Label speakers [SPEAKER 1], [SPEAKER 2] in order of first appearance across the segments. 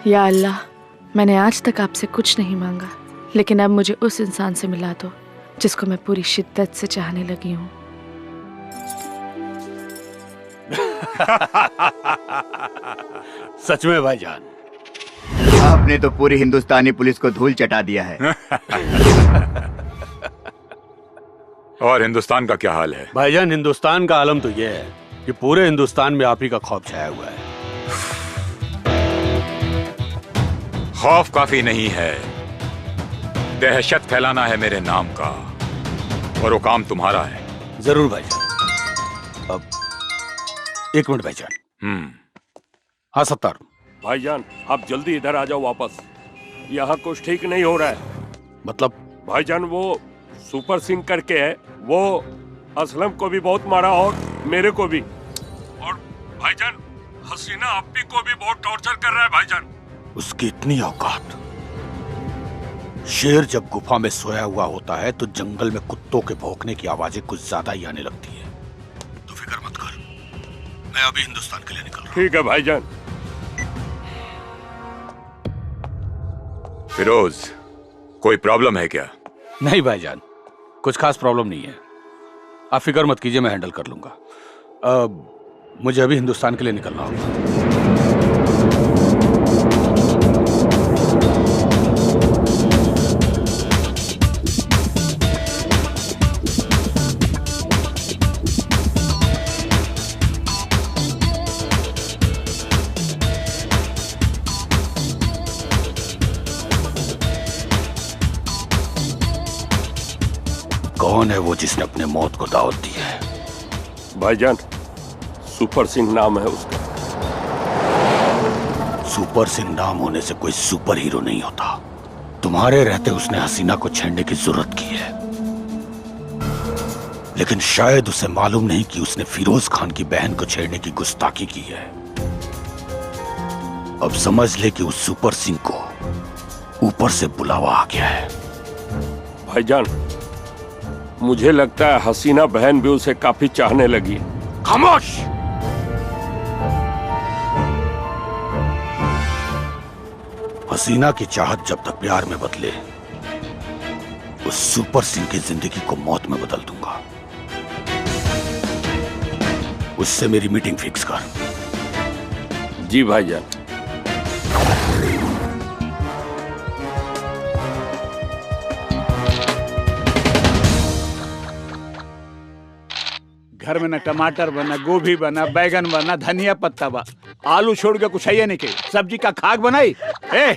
[SPEAKER 1] या अल्लाह, मैंने आज तक आपसे कुछ नहीं मांगा, लेकिन अब मुझे उस इंसान से मिला दो जिसको मैं पूरी शिद्दत से चाहने लगी हूँ।
[SPEAKER 2] सच में भाईजान,
[SPEAKER 3] आपने तो पूरी हिंदुस्तानी पुलिस को धूल चटा दिया है।
[SPEAKER 4] और हिंदुस्तान का क्या हाल है?
[SPEAKER 2] भाईजान, हिंदुस्तान का आलम तो यह है कि पूरे हिंदुस्तान में आप ही का खौफ छाया हुआ है।
[SPEAKER 4] खौफ काफी नहीं है, दहशत फैलाना है मेरे नाम का, और वो काम तुम्हारा है।
[SPEAKER 2] जरूर भाईजान। अब एक मिनट भाईजान। हाँ सत्तार
[SPEAKER 5] भाईजान, आप जल्दी इधर आ जाओ वापस। यहाँ कुछ ठीक नहीं हो रहा है।
[SPEAKER 2] मतलब?
[SPEAKER 5] भाईजान, वो सुपर सिंह करके है, वो असलम को भी बहुत मारा और मेरे को भी। और भाईजान, हसीना अप्पी को भी बहुत टॉर्चर कर रहा है भाईजान।
[SPEAKER 2] उसकी इतनी औकात। शेर जब गुफा में सोया हुआ होता है तो जंगल में कुत्तों के भौंकने की आवाजें कुछ ज्यादा ही आने लगती है। तो फिक्र मत कर, मैं अभी हिंदुस्तान के लिए निकल रहा हूं।
[SPEAKER 5] ठीक है भाईजान।
[SPEAKER 4] फिरोज, कोई प्रॉब्लम है क्या?
[SPEAKER 2] नहीं भाईजान, कुछ खास प्रॉब्लम नहीं है। आप फिक्र मत कीजिए, मैं हैंडल कर लूंगा। मुझे अभी हिंदुस्तान के लिए निकलना होगा। कौन है वो जिसने अपने मौत को दावत दी है?
[SPEAKER 5] भाईजान, सुपर सिंह नाम है उसका।
[SPEAKER 2] सुपर सिंह नाम होने से कोई सुपर हीरो नहीं होता। तुम्हारे रहते उसने हसीना को छेड़ने की जरूरत की है, लेकिन शायद उसे मालूम नहीं कि उसने फिरोज खान की बहन को छेड़ने की गुस्ताखी की है। अब समझ ले कि उस सुपर सिंह को ऊपर से बुलावा आ गया है।
[SPEAKER 5] भाईजान, मुझे लगता है हसीना बहन भी उसे काफी चाहने लगी है।
[SPEAKER 2] खामोश! हसीना की चाहत जब तक प्यार में बदले, उस सुपर सिंह की जिंदगी को मौत में बदल दूंगा। उससे मेरी मीटिंग फिक्स कर।
[SPEAKER 5] जी भाईजान।
[SPEAKER 6] घर में न टमाटर बना, गोभी बना, बैगन बना, धनिया पत्ता बा, आलू छोड़ के कुछ है नहीं के सब्जी का खाक बनाई। ए,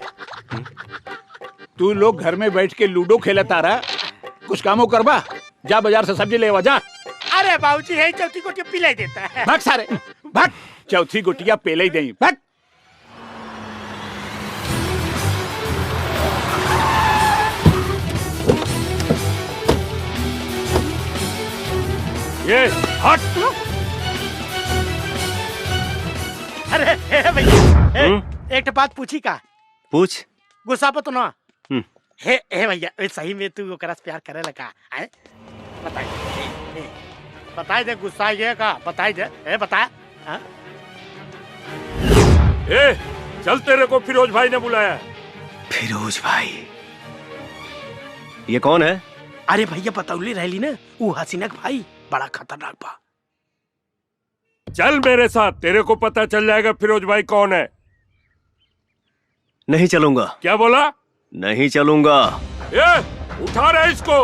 [SPEAKER 6] तू लोग घर में बैठ के लूडो खेलता रहा, कुछ कामों करबा। जा बाजार से सब्जी लेवा जा।
[SPEAKER 7] अरे बाबूजी, है चौथी गोटिया पिलाई देता है।
[SPEAKER 6] भाग सारे, भाग। चौथी गोटिया पेले ही दें, भाग।
[SPEAKER 5] ये हट।
[SPEAKER 7] अरे भैया, एक बात पूछी का?
[SPEAKER 8] पूछ।
[SPEAKER 7] गुस्सा पतो ना? हे भैया, सही में तू ओकरा से प्यार करे लगा? बताए दे, गुस्सा ये का बताए दे, बता।
[SPEAKER 5] चल, तेरे को फिरोज भाई ने बुलाया।
[SPEAKER 8] फिरोज भाई? ये कौन है?
[SPEAKER 7] अरे भैया, बतौली रहली ना, वो हसीना का भाई बड़ा खतरनाक बा।
[SPEAKER 5] चल मेरे साथ, तेरे को पता चल जाएगा फिरोज भाई कौन है।
[SPEAKER 8] नहीं चलूंगा।
[SPEAKER 5] क्या बोला?
[SPEAKER 8] नहीं चलूंगा।
[SPEAKER 5] उठा रहे इसको।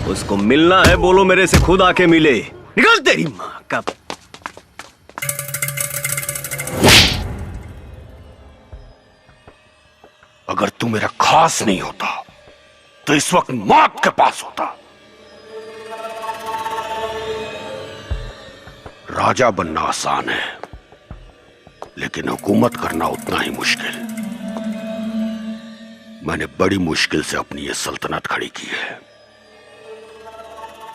[SPEAKER 8] उसको मिलना है, बोलो मेरे से खुद आके मिले। निकल तेरी माँ का।
[SPEAKER 2] अगर तू मेरा खास नहीं होता तो इस वक्त मौत के पास होता। राजा बनना आसान है, लेकिन हुकूमत करना उतना ही मुश्किल। मैंने बड़ी मुश्किल से अपनी ये सल्तनत खड़ी की है,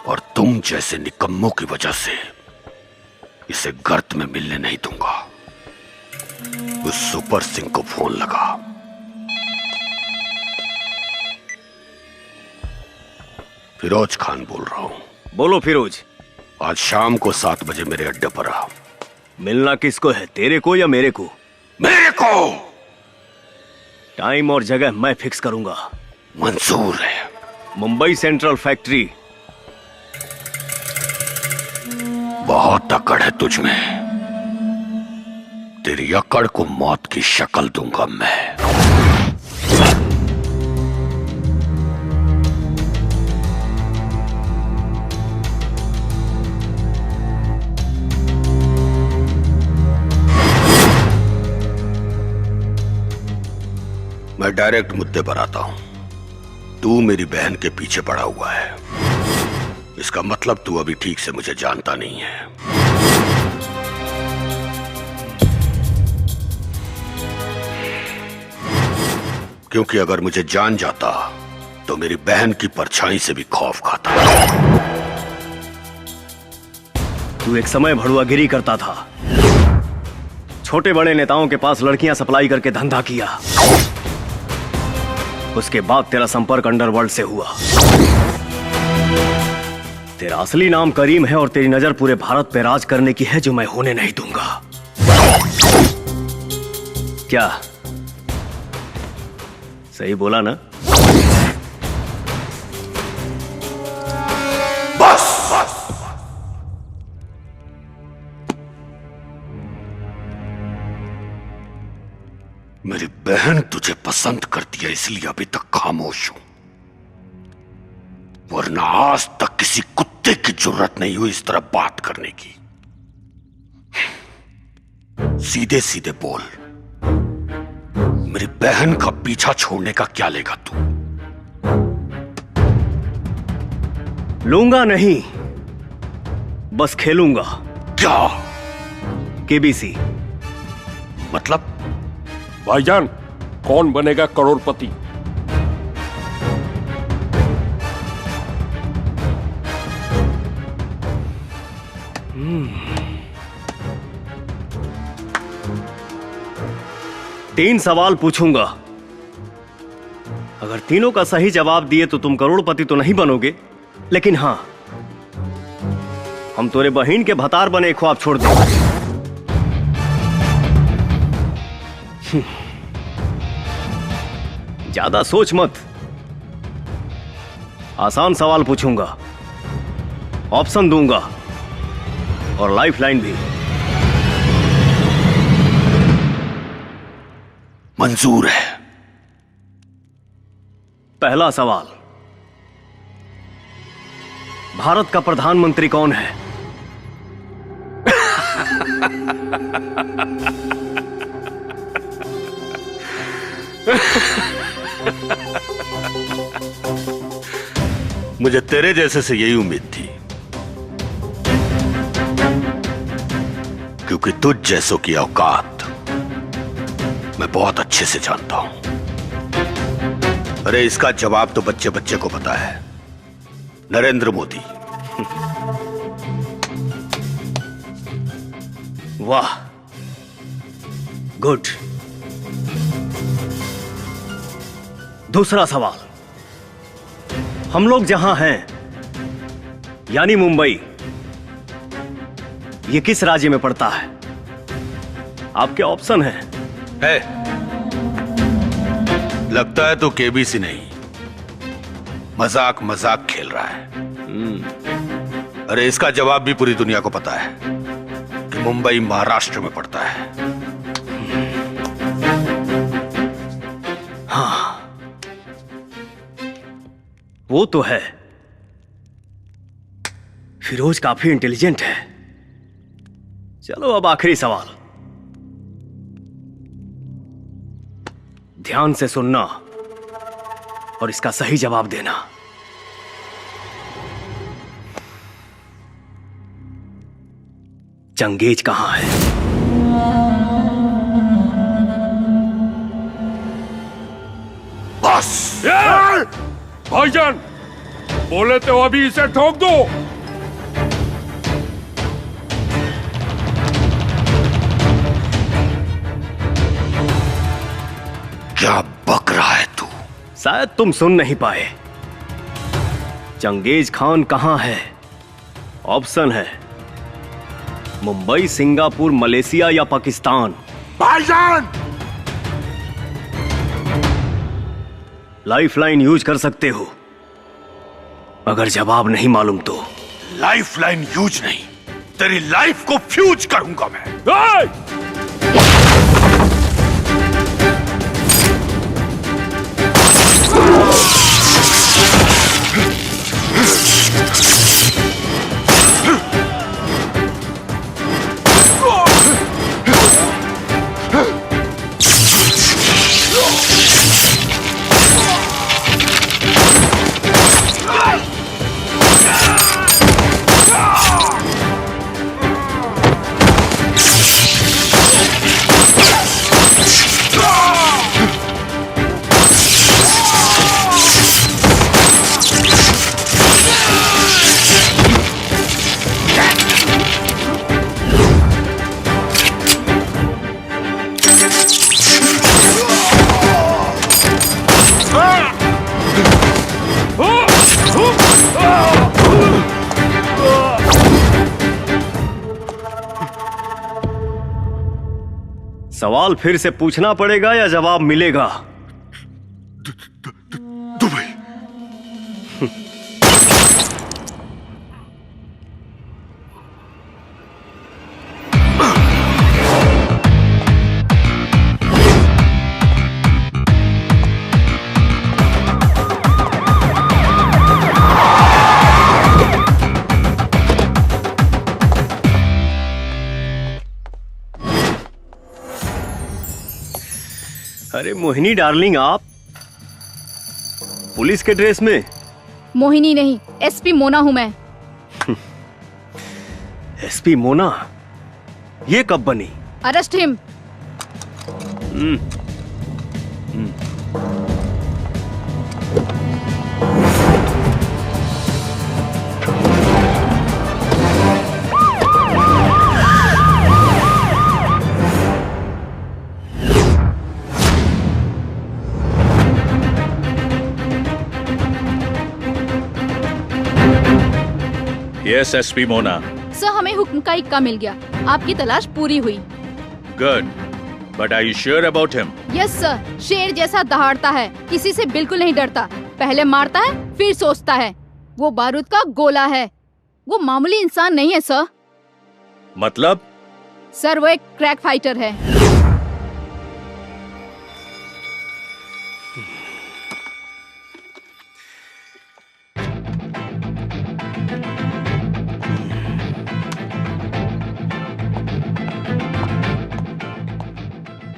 [SPEAKER 2] और तुम जैसे निकम्मों की वजह से इसे गर्त में मिलने नहीं दूंगा। उस सुपर सिंह को फोन लगा। फिरोज खान बोल रहा हूं।
[SPEAKER 8] बोलो फिरोज।
[SPEAKER 2] आज शाम को 7 बजे मेरे अड्डे पर आ।
[SPEAKER 8] मिलना किसको है, तेरे को या मेरे को?
[SPEAKER 2] मेरे को।
[SPEAKER 8] टाइम और जगह मैं फिक्स करूंगा।
[SPEAKER 2] मंजूर है।
[SPEAKER 8] Mumbai central factory.
[SPEAKER 2] बहुत अकड़ है तुझ में। तेरी अकड़ को मौत की शक्ल दूंगा मैं। मैं डायरेक्ट मुद्दे पर आता हूं। तू मेरी बहन के पीछे पड़ा हुआ है, इसका मतलब तू अभी ठीक से मुझे जानता नहीं है। क्योंकि अगर मुझे जान जाता तो मेरी बहन की परछाई से भी खौफ खाता।
[SPEAKER 8] तू एक समय भड़ुआगिरी करता था, छोटे बड़े नेताओं के पास लड़कियां सप्लाई करके धंधा किया। उसके बाद तेरा संपर्क अंडरवर्ल्ड से हुआ। तेरा असली नाम करीम है और तेरी नजर पूरे भारत पे राज करने की है, जो मैं होने नहीं दूंगा। क्या सही बोला ना?
[SPEAKER 2] बस। मेरी बहन तुझे पसंद करती है, इसलिए अभी तक खामोश हूं, वरना आज तक किसी कुत्ते की जरूरत नहीं हुई इस तरह बात करने की। सीधे सीधे बोल, मेरी बहन का पीछा छोड़ने का क्या लेगा तू?
[SPEAKER 8] लूंगा नहीं, बस खेलूंगा।
[SPEAKER 2] क्या?
[SPEAKER 8] केबीसी।
[SPEAKER 2] मतलब?
[SPEAKER 5] भाईजान, कौन बनेगा करोड़पति?
[SPEAKER 8] तीन सवाल पूछूंगा, अगर तीनों का सही जवाब दिए तो तुम करोड़पति तो नहीं बनोगे, लेकिन हां, हम तोरे बहन के भतार बने ख्वाब छोड़ देंगे। ज्यादा सोच मत। आसान सवाल पूछूंगा, ऑप्शन दूंगा और लाइफलाइन भी।
[SPEAKER 2] मंजूर है।
[SPEAKER 8] पहला सवाल, भारत का प्रधानमंत्री कौन है?
[SPEAKER 2] मुझे तेरे जैसे से यही उम्मीद थी, क्योंकि तुझ जैसों की औकात मैं बहुत अच्छे से जानता हूं। अरे इसका जवाब तो बच्चे बच्चे को पता है, नरेंद्र मोदी।
[SPEAKER 8] वाह, गुड। दूसरा सवाल, हम लोग जहां हैं यानी मुंबई, ये किस राज्य में पड़ता है? आपके ऑप्शन हैं।
[SPEAKER 2] है। लगता है तो केबीसी नहीं, मजाक मजाक खेल रहा है। अरे इसका जवाब भी पूरी दुनिया को पता है कि मुंबई महाराष्ट्र में पड़ता है।
[SPEAKER 8] हाँ, वो तो है। फिरोज काफी इंटेलिजेंट है। चलो अब आखिरी सवाल, ध्यान से सुनना। और इसका सही जवाब देना। चंगेज कहां है?
[SPEAKER 2] बस
[SPEAKER 5] भाईजान, बोले तो अभी इसे ठोक दो।
[SPEAKER 2] क्या बक रहा है तू?
[SPEAKER 8] शायद तुम सुन नहीं पाए। चंगेज खान कहां है? ऑप्शन है मुंबई, सिंगापुर, मलेशिया या पाकिस्तान।
[SPEAKER 2] भाईजान!
[SPEAKER 8] लाइफलाइन यूज कर सकते हो अगर जवाब नहीं मालूम तो।
[SPEAKER 2] लाइफलाइन यूज नहीं, तेरी लाइफ को फ्यूज करूंगा मैं।
[SPEAKER 8] सवाल फिर से पूछना पड़ेगा या जवाब मिलेगा?
[SPEAKER 2] दुबई।
[SPEAKER 8] अरे मोहिनी डार्लिंग, आप पुलिस के ड्रेस में?
[SPEAKER 9] मोहिनी नहीं, एसपी मोना हूं मैं।
[SPEAKER 8] एसपी मोना? ये कब बनी?
[SPEAKER 9] Arrest him.
[SPEAKER 10] Yes SP Mona.
[SPEAKER 9] Sir, हमें हुक्म का इक्का मिल गया, आपकी तलाश पूरी हुई।
[SPEAKER 10] Good, but are you sure about him?
[SPEAKER 9] Yes sir, शेर जैसा दहाड़ता है, किसी से बिल्कुल नहीं डरता, पहले मारता है फिर सोचता है। वो बारूद का गोला है, वो मामूली इंसान नहीं है सर।
[SPEAKER 10] मतलब?
[SPEAKER 9] सर, वो एक क्रैक फाइटर है।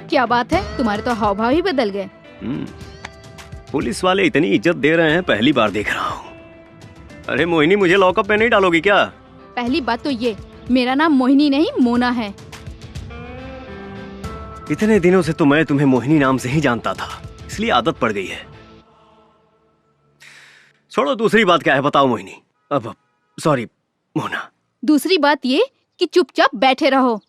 [SPEAKER 9] क्या बात है, तुम्हारे तो हाव भाव ही बदल गए।
[SPEAKER 8] पुलिस वाले इतनी इज्जत दे रहे हैं, पहली बार देख रहा हूँ। अरे मोहिनी, मुझे लॉकअप में नहीं डालोगी क्या?
[SPEAKER 9] पहली बात तो ये, मेरा नाम मोहिनी नहीं मोना है।
[SPEAKER 8] इतने दिनों से तो मैं तुम्हें मोहिनी नाम से ही जानता था, इसलिए आदत पड़ गई है। छोड़ो, दूसरी बात क्या है बताओ मोहिनी। अब सॉरी मोना।
[SPEAKER 9] दूसरी बात ये कि चुपचाप बैठे रहो।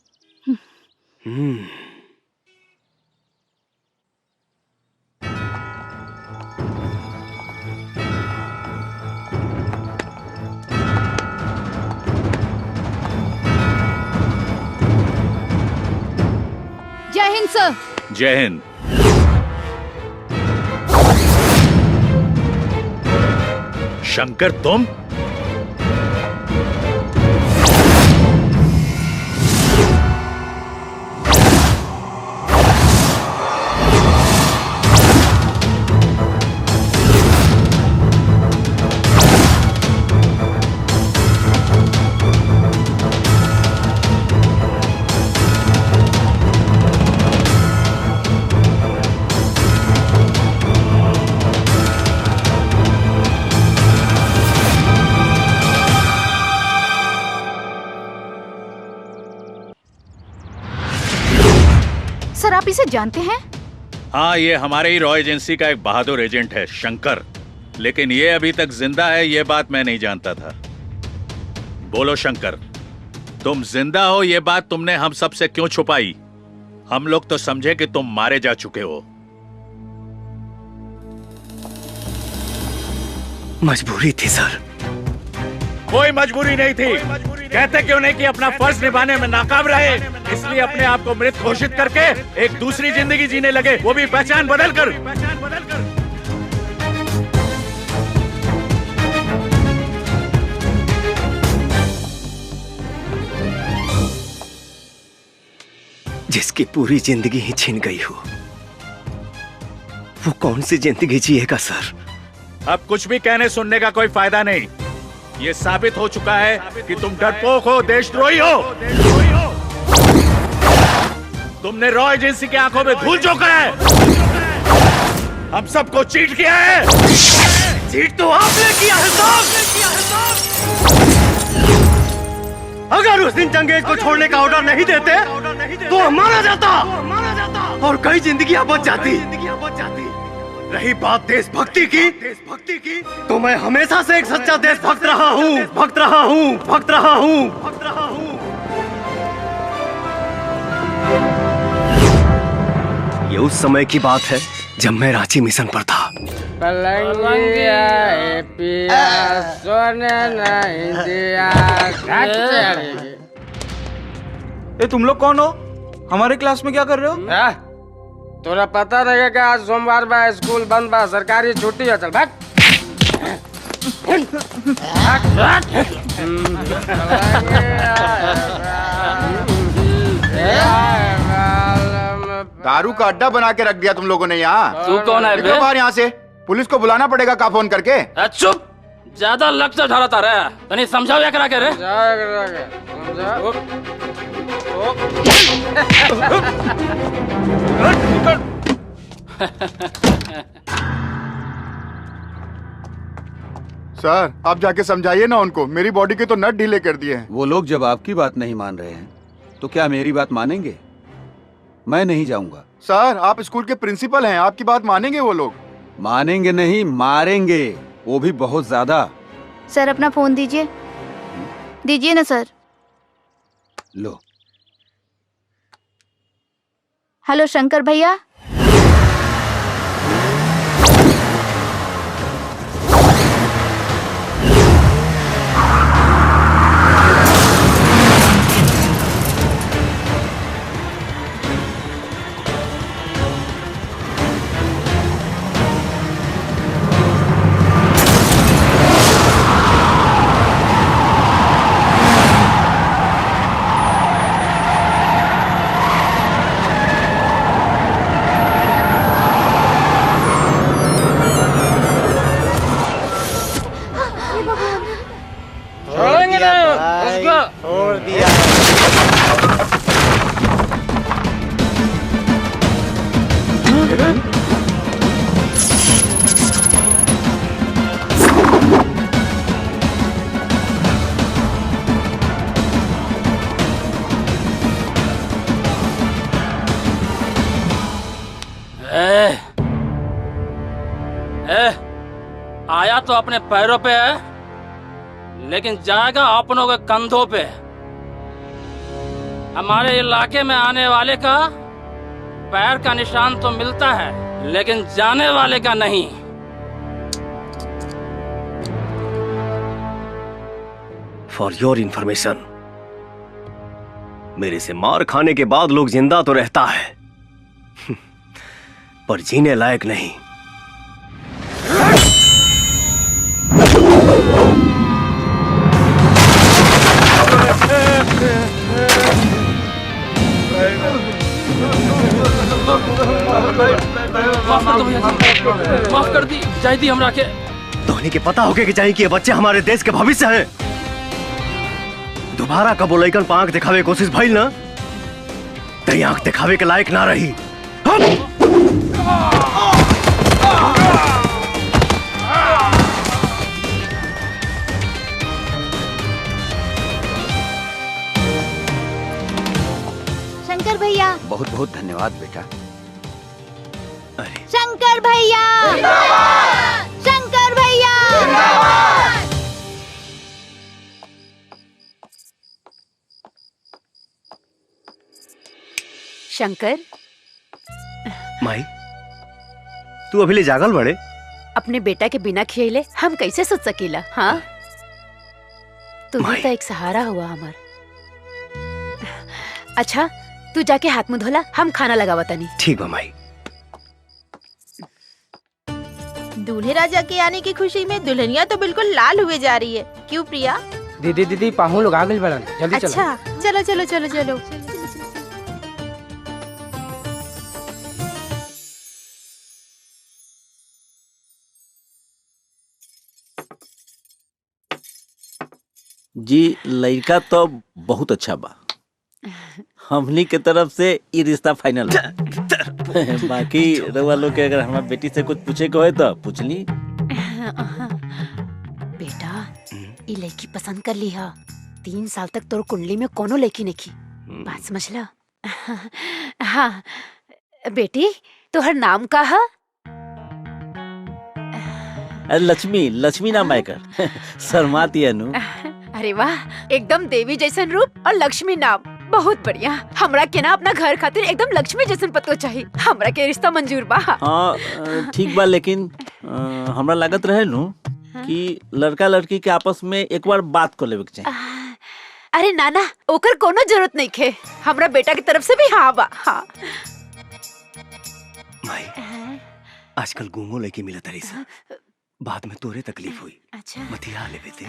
[SPEAKER 9] जय हिंद सर।
[SPEAKER 10] जय हिंद। शंकर, तुम?
[SPEAKER 9] सर आप इसे जानते हैं?
[SPEAKER 10] हाँ, ये हमारे ही रॉ एजेंसी का एक बहादुर एजेंट है, शंकर। लेकिन ये अभी तक जिंदा है, ये बात मैं नहीं जानता था। बोलो शंकर, तुम जिंदा हो ये बात तुमने हम सब से क्यों छुपाई? हम लोग तो समझे कि तुम मारे जा चुके हो।
[SPEAKER 8] मजबूरी थी सर।
[SPEAKER 10] कोई मजबूरी नहीं थी। कहते क्यों नहीं कि अपना फर्ज निभाने में नाकाम रहे, इसलिए अपने आप को मृत घोषित करके एक दूसरी जिंदगी जीने लगे, वो भी पहचान बदल कर।
[SPEAKER 8] जिसकी पूरी जिंदगी ही छिन गई हो, वो कौन सी जिंदगी जिएगा सर?
[SPEAKER 10] अब कुछ भी कहने सुनने का कोई फायदा नहीं। ये साबित हो चुका है कि तुम डरपोक हो, देशद्रोही हो। तुमने रॉ एजेंसी की आंखों में धूल झोंका है। हम सबको चीट किया है। चीट तो आपने किया है साहब।
[SPEAKER 8] अगर उस दिन चंगेज को छोड़ने का ऑर्डर नहीं देते तो हम मारा जाता और कई जिंदगियां बच जाती। रही बात देशभक्ति की, तो मैं हमेशा से एक सच्चा देशभक्त रहा हूँ, भक्त रहा हूँ। ये उस समय की बात है जब मैं रांची मिशन पर था।
[SPEAKER 11] ये तुम लोग कौन हो? हमारे क्लास में क्या कर रहे हो?
[SPEAKER 12] तोरा पता रहेगा आज सोमवार बा, स्कूल बंद बा, सरकारी छुट्टी है। चल भाग।
[SPEAKER 3] दारू का अड्डा बना के रख दिया तुम लोगों ने यहाँ।
[SPEAKER 12] तू कौन है?
[SPEAKER 3] निकलो बाहर यहाँ से। पुलिस को बुलाना पड़ेगा का फोन करके।
[SPEAKER 12] चुप, ज्यादा लक्ष्य ढालता रहे। तनी समझाओ या करा के रे।
[SPEAKER 3] सर आप जाके समझाइए ना उनको, मेरी बॉडी के तो नट ढीले कर दिए हैं।
[SPEAKER 6] वो लोग जब आपकी बात नहीं मान रहे हैं तो क्या मेरी बात मानेंगे? मैं नहीं जाऊंगा।
[SPEAKER 3] सर आप स्कूल के प्रिंसिपल हैं, आपकी बात मानेंगे वो लोग?
[SPEAKER 6] मानेंगे नहीं, मारेंगे, वो भी बहुत ज्यादा।
[SPEAKER 9] सर अपना फोन दीजिए। दीजिए ना सर।
[SPEAKER 6] लो।
[SPEAKER 9] हेलो शंकर भैया।
[SPEAKER 12] छोड़ दिया।
[SPEAKER 13] आया तो अपने पैरों पे है, लेकिन जाएगा अपनों के कंधों पे। हमारे इलाके में आने वाले का पैर का निशान तो मिलता है, लेकिन जाने वाले का नहीं।
[SPEAKER 8] फॉर योर इंफॉर्मेशन, मेरे से मार खाने के बाद लोग जिंदा तो रहता है पर जीने लायक नहीं।
[SPEAKER 13] माफ कर दी जायदी हमरा के।
[SPEAKER 8] धोनी के पता होके कि चाहिए कि ये बच्चे हमारे देश के भविष्य हैं। दोबारा कबो लइकन पर आंख दिखावे की कोशिश भइल ना, तई आंख दिखावे के लायक ना रही।
[SPEAKER 9] शंकर भैया भैया।
[SPEAKER 14] बहुत बहुत धन्यवाद बेटा।
[SPEAKER 9] शंकर भैया, शंकर भैया।
[SPEAKER 15] शंकर,
[SPEAKER 8] माई तू अभी ले जागल बड़े?
[SPEAKER 15] अपने बेटा के बिना खियले हम कैसे सोच सकीला? हाँ, तुम्हें तो एक सहारा हुआ हमार। अच्छा, तू जाके हाथ मुंह धोला, हम खाना लगावा तनी।
[SPEAKER 8] ठीक बा माई।
[SPEAKER 16] दूल्हे राजा के आने की खुशी में दुल्हनिया तो बिल्कुल लाल हुए जा रही है। क्यों प्रिया?
[SPEAKER 12] दीदी दीदी पाहु लोग आ गए बड़न, जल्दी चलो।
[SPEAKER 16] अच्छा चलो चलो चलो चलो।
[SPEAKER 17] जी लड़का तो बहुत अच्छा बा, हमनी के तरफ से ये रिश्ता फाइनल बा। बाकी रउआ लोग के अगर हमारी बेटी से कुछ पूछे के होए तो पूछ ली।
[SPEAKER 15] बेटा, ये लड़की पसंद कर ली है। 3 साल तक तोर कुंडली में कोनो लड़की नहीं की, बात समझ ला। हाँ बेटी, तोहर नाम का है?
[SPEAKER 17] लक्ष्मी, लक्ष्मी नाम है कर। शर्माती है नु।
[SPEAKER 15] अरे वाह, एकदम देवी जैसन रूप और लक्ष्मी नाम, बहुत बढ़िया। हमरा के ना अपना घर खातिर एकदम लक्ष्मी जैसन पतो चाहिए। हमरा के रिश्ता मंजूर बा।
[SPEAKER 17] हाँ ठीक बा, लेकिन हमरा लागत रहे नु कि लड़का लड़की के आपस में एक बार बात कर लेवे के चाहिए।
[SPEAKER 15] अरे नाना, ओकर कोनो जरूरत नहीं खे। हमरा बेटा की तरफ से भी हाँ बा। हाँ
[SPEAKER 8] माई, आजकल गुमो लेके मिला तारी सा, बाद में तोरे तकलीफ हुई।
[SPEAKER 15] अच्छा
[SPEAKER 8] मतिया ले बेटे।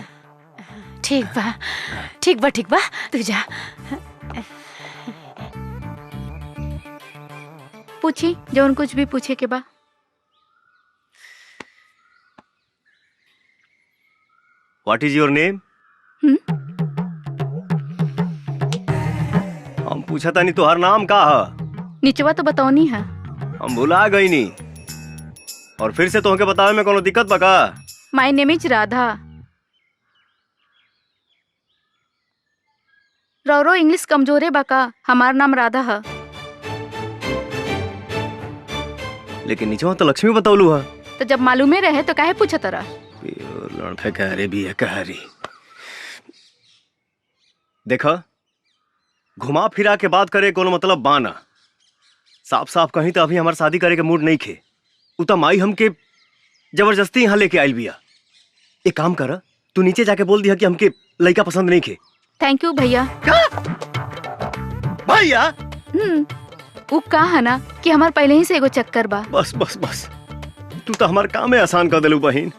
[SPEAKER 15] ठीक बा, ठीक बा, ठीक बा, तू जा।
[SPEAKER 1] पूछी जौन कुछ भी पूछे के बा।
[SPEAKER 8] What is your name? हम पूछा था नहीं तोहर नाम का है?
[SPEAKER 1] निचवा तो बताओनी है।
[SPEAKER 8] हम भुला गई नी, और फिर से तोहके बतावे में कोनो दिक्कत बा का?
[SPEAKER 1] My name is Radha. रौरो इंग्लिश कमजोरे बा का? हमार नाम राधा है।
[SPEAKER 8] लेकिन नीचे तो लक्ष्मी बतौलू है।
[SPEAKER 1] तो जब मालूमे रहे तो काहे पूछा तरा?
[SPEAKER 8] लड़का कह रहे भी है, कह रही। देखा, घुमा फिरा के बात करे कोनो मतलब बाना। साफ साफ कहीं तो अभी हमार शादी करे के मूड नहीं खे। उता माई हमके जबरदस्ती यहाँ लेके आयल बिया। एक काम कर, तू नीचे जाके बोल दिया कि हमके लड़का पसंद नहीं खे।
[SPEAKER 1] थैंक यू भैया।
[SPEAKER 8] भैया?
[SPEAKER 1] वो कहा है ना कि हमार पहले ही से एगो चक्कर बा।
[SPEAKER 8] बस बस बस, तू तो हमार काम में आसान कर देलू बहन।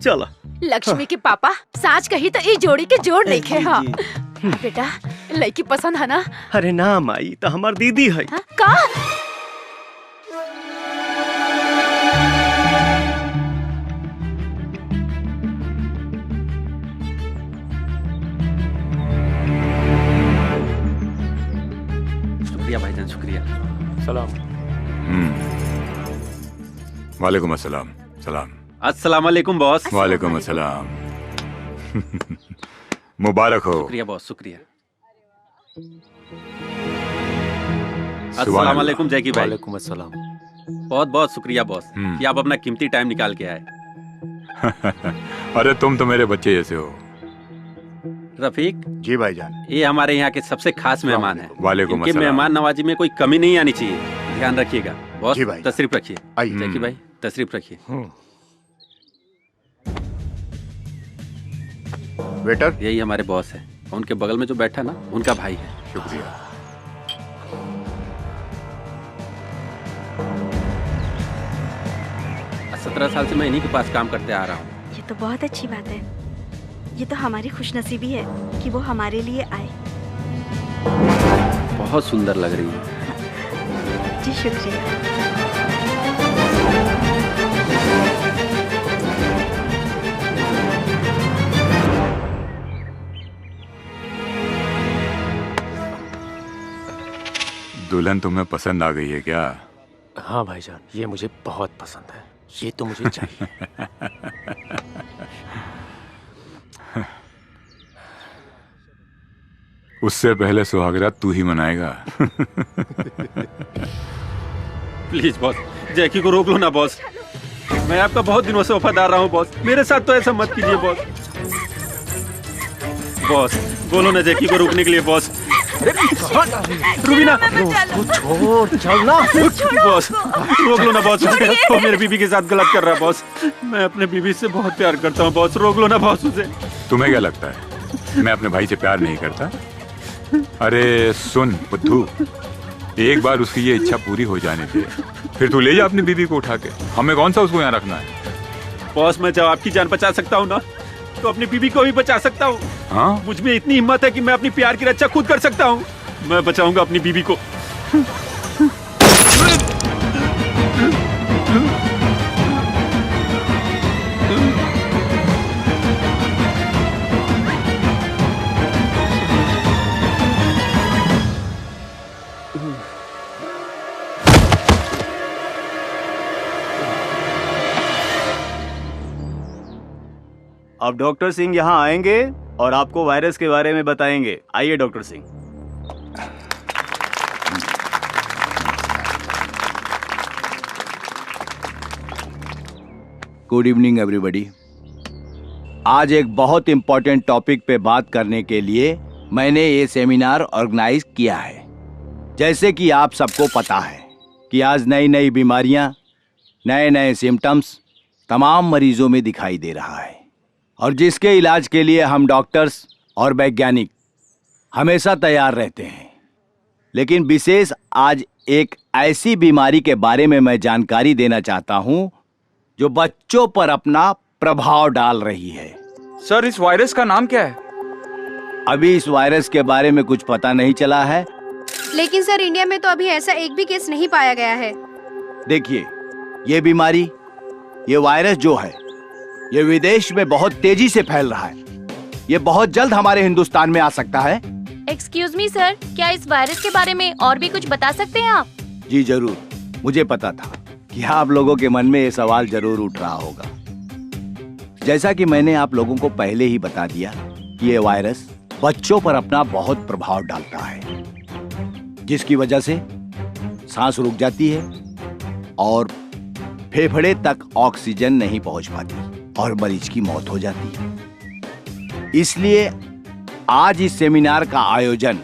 [SPEAKER 8] चला।
[SPEAKER 15] लक्ष्मी के पापा साच कही तो ये जोड़ी के जोड़ नहीं खे। हाँ बेटा, लड़की पसंद है ना?
[SPEAKER 8] अरे ना माई, तो हमार दीदी है।
[SPEAKER 15] का?
[SPEAKER 14] शुक्रिया भाईजान, शुक्रिया।
[SPEAKER 5] सलाम।
[SPEAKER 4] वालेकुम अस्सलाम। सलाम।
[SPEAKER 14] अस्सलाम वालेकुम बॉस।
[SPEAKER 4] वालेकुम अस्सलाम। मुबारक हो।
[SPEAKER 14] शुक्रिया बॉस, शुक्रिया। अस्सलाम वालेकुम जैकी भाई।
[SPEAKER 5] वालेकुम अस्सलाम।
[SPEAKER 14] बहुत बहुत शुक्रिया बॉस कि आप अपना कीमती टाइम निकाल के आए।
[SPEAKER 4] अरे तुम तो मेरे बच्चे जैसे हो।
[SPEAKER 14] रफीक
[SPEAKER 3] जी भाईजान,
[SPEAKER 14] ये हमारे यहाँ के सबसे खास मेहमान हैं।
[SPEAKER 4] वालेकुम
[SPEAKER 14] इनके
[SPEAKER 4] अस्सलाम।
[SPEAKER 14] मेहमान नवाजी में कोई कमी नहीं आनी चाहिए, ध्यान रखिएगा। बॉस
[SPEAKER 3] जी भाई।
[SPEAKER 14] तशरीफ रखिए।
[SPEAKER 3] आइए।
[SPEAKER 14] जैकी भाई तशरीफ रखिए।
[SPEAKER 3] वेटर,
[SPEAKER 14] यही हमारे बॉस है। उनके बगल में जो बैठा ना, उनका भाई है।
[SPEAKER 8] शुक्रिया।
[SPEAKER 14] 17 साल से मैं इन्हीं के पास काम करते आ रहा हूँ।
[SPEAKER 18] ये तो बहुत अच्छी बात है। ये तो हमारी खुशनसीबी है कि वो हमारे लिए आए।
[SPEAKER 14] बहुत सुंदर लग रही है।
[SPEAKER 18] जी शुक्रिया।
[SPEAKER 4] दुल्हन तुम्हें पसंद आ गई है क्या?
[SPEAKER 5] हाँ भाईजान, ये मुझे बहुत पसंद है। ये तो मुझे चाहिए।
[SPEAKER 4] उससे पहले सुहागरात तू ही मनाएगा।
[SPEAKER 14] प्लीज बॉस, जैकी को रोक लो ना बॉस। मैं आपका बहुत दिनों से वफादार रहा हूँ बॉस, मेरे साथ तो ऐसा मत कीजिए बॉस। बॉस बोलो ना जैकी को रोकने के लिए बॉस। रूबीना छोड़ चलना। बॉस रोक लो ना बॉस, वो मेरे बीबी के साथ गलत कर रहा है बॉस। मैं अपने बीबी से बहुत प्यार करता हूँ बॉस, रोक लो ना बॉस उसे।
[SPEAKER 4] तुम्हें क्या लगता है मैं अपने भाई से प्यार नहीं करता? अरे सुन बुद्धू, एक बार उसकी ये इच्छा पूरी हो जाने दे, फिर तू ले जा अपनी बीबी को उठा के। हमें कौन सा उसको यहाँ रखना है?
[SPEAKER 14] बॉस मैं जब आपकी जान बचा सकता हूँ ना, तो अपनी बीबी को भी बचा सकता हूँ।
[SPEAKER 4] हाँ?
[SPEAKER 14] मुझ में इतनी हिम्मत है कि मैं अपनी प्यार की रक्षा खुद कर सकता हूँ। मैं बचाऊंगा अपनी बीबी को।
[SPEAKER 19] अब डॉक्टर सिंह यहाँ आएंगे और आपको वायरस के बारे में बताएंगे। आइए doctor Singh.
[SPEAKER 20] Good evening everybody. आज एक बहुत इंपॉर्टेंट टॉपिक पे बात करने के लिए मैंने ये सेमिनार ऑर्गेनाइज किया है। जैसे कि आप सबको पता है कि आज नई नई बीमारियां, नए नए सिम्टम्स तमाम मरीजों में दिखाई दे रहा है, और जिसके इलाज के लिए हम डॉक्टर्स और वैज्ञानिक हमेशा तैयार रहते हैं। लेकिन विशेष आज एक ऐसी बीमारी के बारे में मैं जानकारी देना चाहता हूं जो बच्चों पर अपना प्रभाव डाल रही है।
[SPEAKER 11] सर इस वायरस का नाम क्या है?
[SPEAKER 20] अभी इस वायरस के बारे में कुछ पता नहीं चला है।
[SPEAKER 18] लेकिन सर इंडिया में तो अभी ऐसा एक भी केस नहीं पाया गया है।
[SPEAKER 20] देखिए, ये बीमारी, ये वायरस जो है, ये विदेश में बहुत तेजी से फैल रहा है। ये बहुत जल्द हमारे हिंदुस्तान में आ सकता है।
[SPEAKER 21] एक्सक्यूज मी सर, क्या इस वायरस के बारे में और भी कुछ बता सकते हैं आप?
[SPEAKER 20] जी जरूर, मुझे पता था कि आप लोगों के मन में ये सवाल जरूर उठ रहा होगा। जैसा कि मैंने आप लोगों को पहले ही बता दिया कि ये वायरस बच्चों पर अपना बहुत प्रभाव डालता है, जिसकी वजह से सांस रुक जाती है और फेफड़े तक ऑक्सीजन नहीं पहुंच पाती और मरीज की मौत हो जाती है। इसलिए आज इस सेमिनार का आयोजन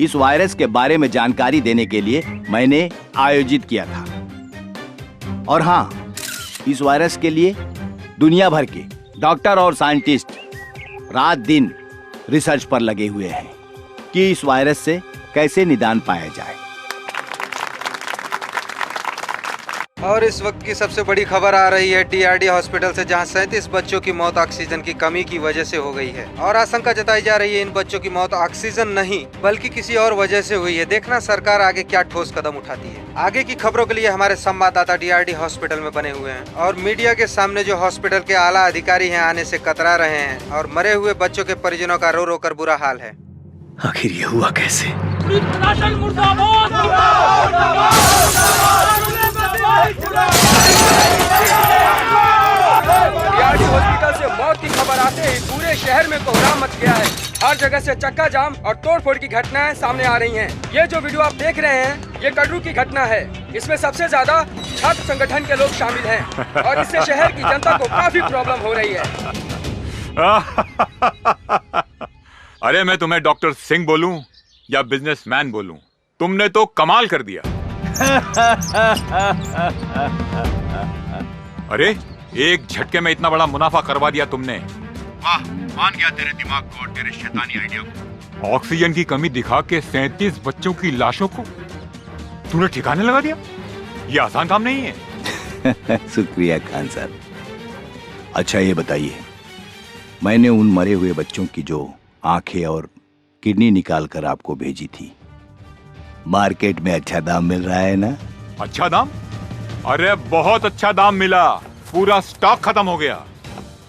[SPEAKER 20] इस वायरस के बारे में जानकारी देने के लिए मैंने आयोजित किया था। और हाँ, इस वायरस के लिए दुनिया भर के डॉक्टर और साइंटिस्ट रात दिन रिसर्च पर लगे हुए हैं कि इस वायरस से कैसे निदान पाया जाए।
[SPEAKER 22] और इस वक्त की सबसे बड़ी खबर आ रही है DRD हॉस्पिटल से, जहां 37 बच्चों की मौत ऑक्सीजन की कमी की वजह से हो गई है। और आशंका जताई जा रही है इन बच्चों की मौत ऑक्सीजन नहीं बल्कि किसी और वजह से हुई है। देखना सरकार आगे क्या ठोस कदम उठाती है। आगे की खबरों के लिए हमारे संवाददाता DRD हॉस्पिटल में बने हुए हैं और मीडिया के सामने जो हॉस्पिटल के आला अधिकारी हैं आने से कतरा रहे हैं। और मरे हुए बच्चों के परिजनों का रो रो कर बुरा हाल है।
[SPEAKER 20] आखिर ये हुआ कैसे?
[SPEAKER 12] DRD हॉस्पिटल से मौत की खबर आते ही पूरे शहर में कोहराम मच गया है। हर जगह से चक्का जाम और तोड़फोड़ की घटनाएं सामने आ रही हैं। ये जो वीडियो आप देख रहे हैं, ये कटरू की घटना है। इसमें सबसे ज्यादा छात्र संगठन के लोग शामिल हैं और इससे शहर की जनता को काफी प्रॉब्लम हो रही है।
[SPEAKER 4] अरे मैं तुम्हें डॉक्टर सिंह बोलूं या बिजनेसमैन बोलूं, तुमने तो कमाल कर दिया। अरे एक झटके में इतना बड़ा मुनाफा करवा दिया तुमने।
[SPEAKER 2] वाह, मान गया तेरे दिमाग को और तेरे शैतानी आइडिया को।
[SPEAKER 4] ऑक्सीजन की कमी दिखा के 37 बच्चों की लाशों को तूने ठिकाने लगा दिया। ये आसान काम नहीं है।
[SPEAKER 20] शुक्रिया खान साहब। अच्छा ये बताइए, मैंने उन मरे हुए बच्चों की जो आंखें और किडनी निकाल कर आपको भेजी थी, मार्केट में अच्छा दाम मिल रहा है ना?
[SPEAKER 4] अच्छा दाम? अरे बहुत अच्छा दाम मिला, पूरा स्टॉक खत्म हो गया।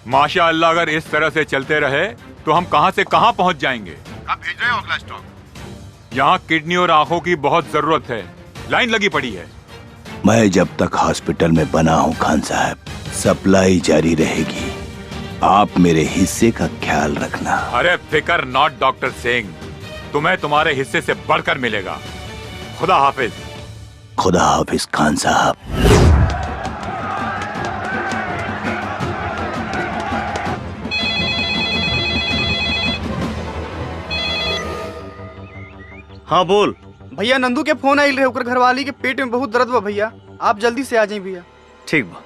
[SPEAKER 4] माशाअल्लाह, अगर इस तरह से चलते रहे तो हम कहां से कहां पहुंच जाएंगे।
[SPEAKER 2] कब भेज रहे हो अगला स्टॉक?
[SPEAKER 4] यहाँ किडनी और आंखों की बहुत जरूरत है, लाइन लगी पड़ी है।
[SPEAKER 20] मैं जब तक हॉस्पिटल में बना हूँ खान साहब, सप्लाई जारी रहेगी। आप मेरे हिस्से का ख्याल रखना।
[SPEAKER 4] अरे फिकर नॉट डॉक्टर सिंह, तुम्हें तुम्हारे हिस्से से बढ़कर मिलेगा। खुदा हाफिज।
[SPEAKER 20] खुदा हाफिज खान साहब।
[SPEAKER 7] हाँ बोल भैया। नंदू के फोन आइल रहे, ओकर घरवाली के पेट में बहुत दर्द बा भैया, आप जल्दी से आ जाइए भैया।
[SPEAKER 19] ठीक बा।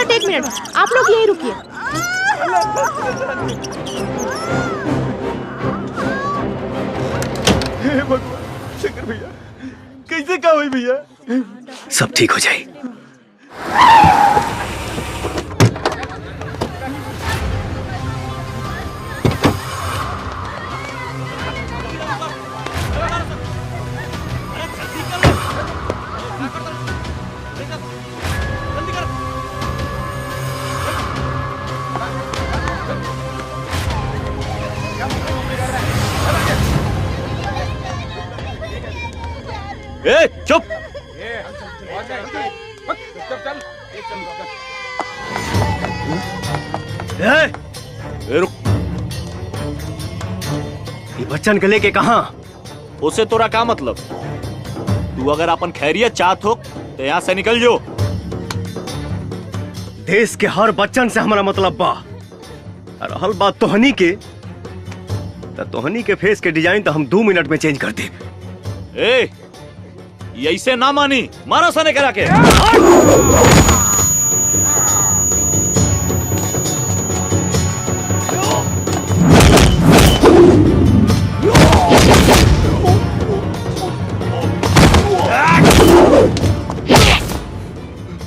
[SPEAKER 16] एक मिनट, आप लोग यहीं रुकिए।
[SPEAKER 7] हे भगवान, शंकर भैया कैसे क्या हुई भैया?
[SPEAKER 8] सब ठीक हो जाए।
[SPEAKER 14] ए चुप।
[SPEAKER 8] रुक। ये बच्चन के लेके कहाँ?
[SPEAKER 14] उसे तोरा का मतलब? तू अगर अपन खैरियत चाहत हो तो यहाँ से निकल जो।
[SPEAKER 8] देश के हर बच्चन से हमारा मतलब बा। रहल बात तोहनी के, तो तोहनी के फेस के डिजाइन तो हम 2 मिनट में चेंज कर दे।
[SPEAKER 14] ए, ऐसे ना मानी, मारा सने करा के।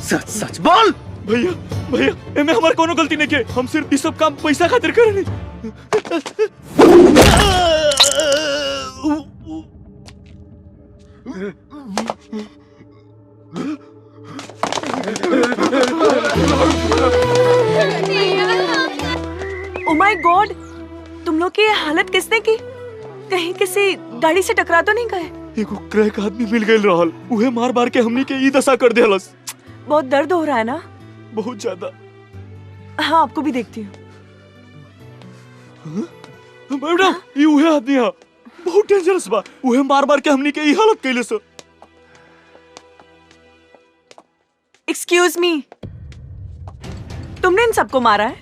[SPEAKER 8] सच सच बोल।
[SPEAKER 14] भैया भैया, एमे हमार कोनो गलती नहीं के। हम सिर्फ इस सब काम पैसा खातिर करे नहीं।
[SPEAKER 18] ओ माय गॉड, तुम लोग की ये हालत किसने की? कहीं किसी गाड़ी से टकरा तो नहीं गए?
[SPEAKER 14] एगो क्रैक आदमी मिल गए रहल, उहे मार मार के हमनी के ई दशा कर देहलस।
[SPEAKER 18] बहुत दर्द हो रहा है ना?
[SPEAKER 14] बहुत ज्यादा।
[SPEAKER 18] हाँ, आपको भी देखती हूँ।
[SPEAKER 14] मैडम, ये उहे आदमी है, बहुत डेंजरस बा। उहे मार मार के हमनी के ई हालत कैले सर।
[SPEAKER 18] एक्सक्यूज मी, तुमने इन सबको मारा है?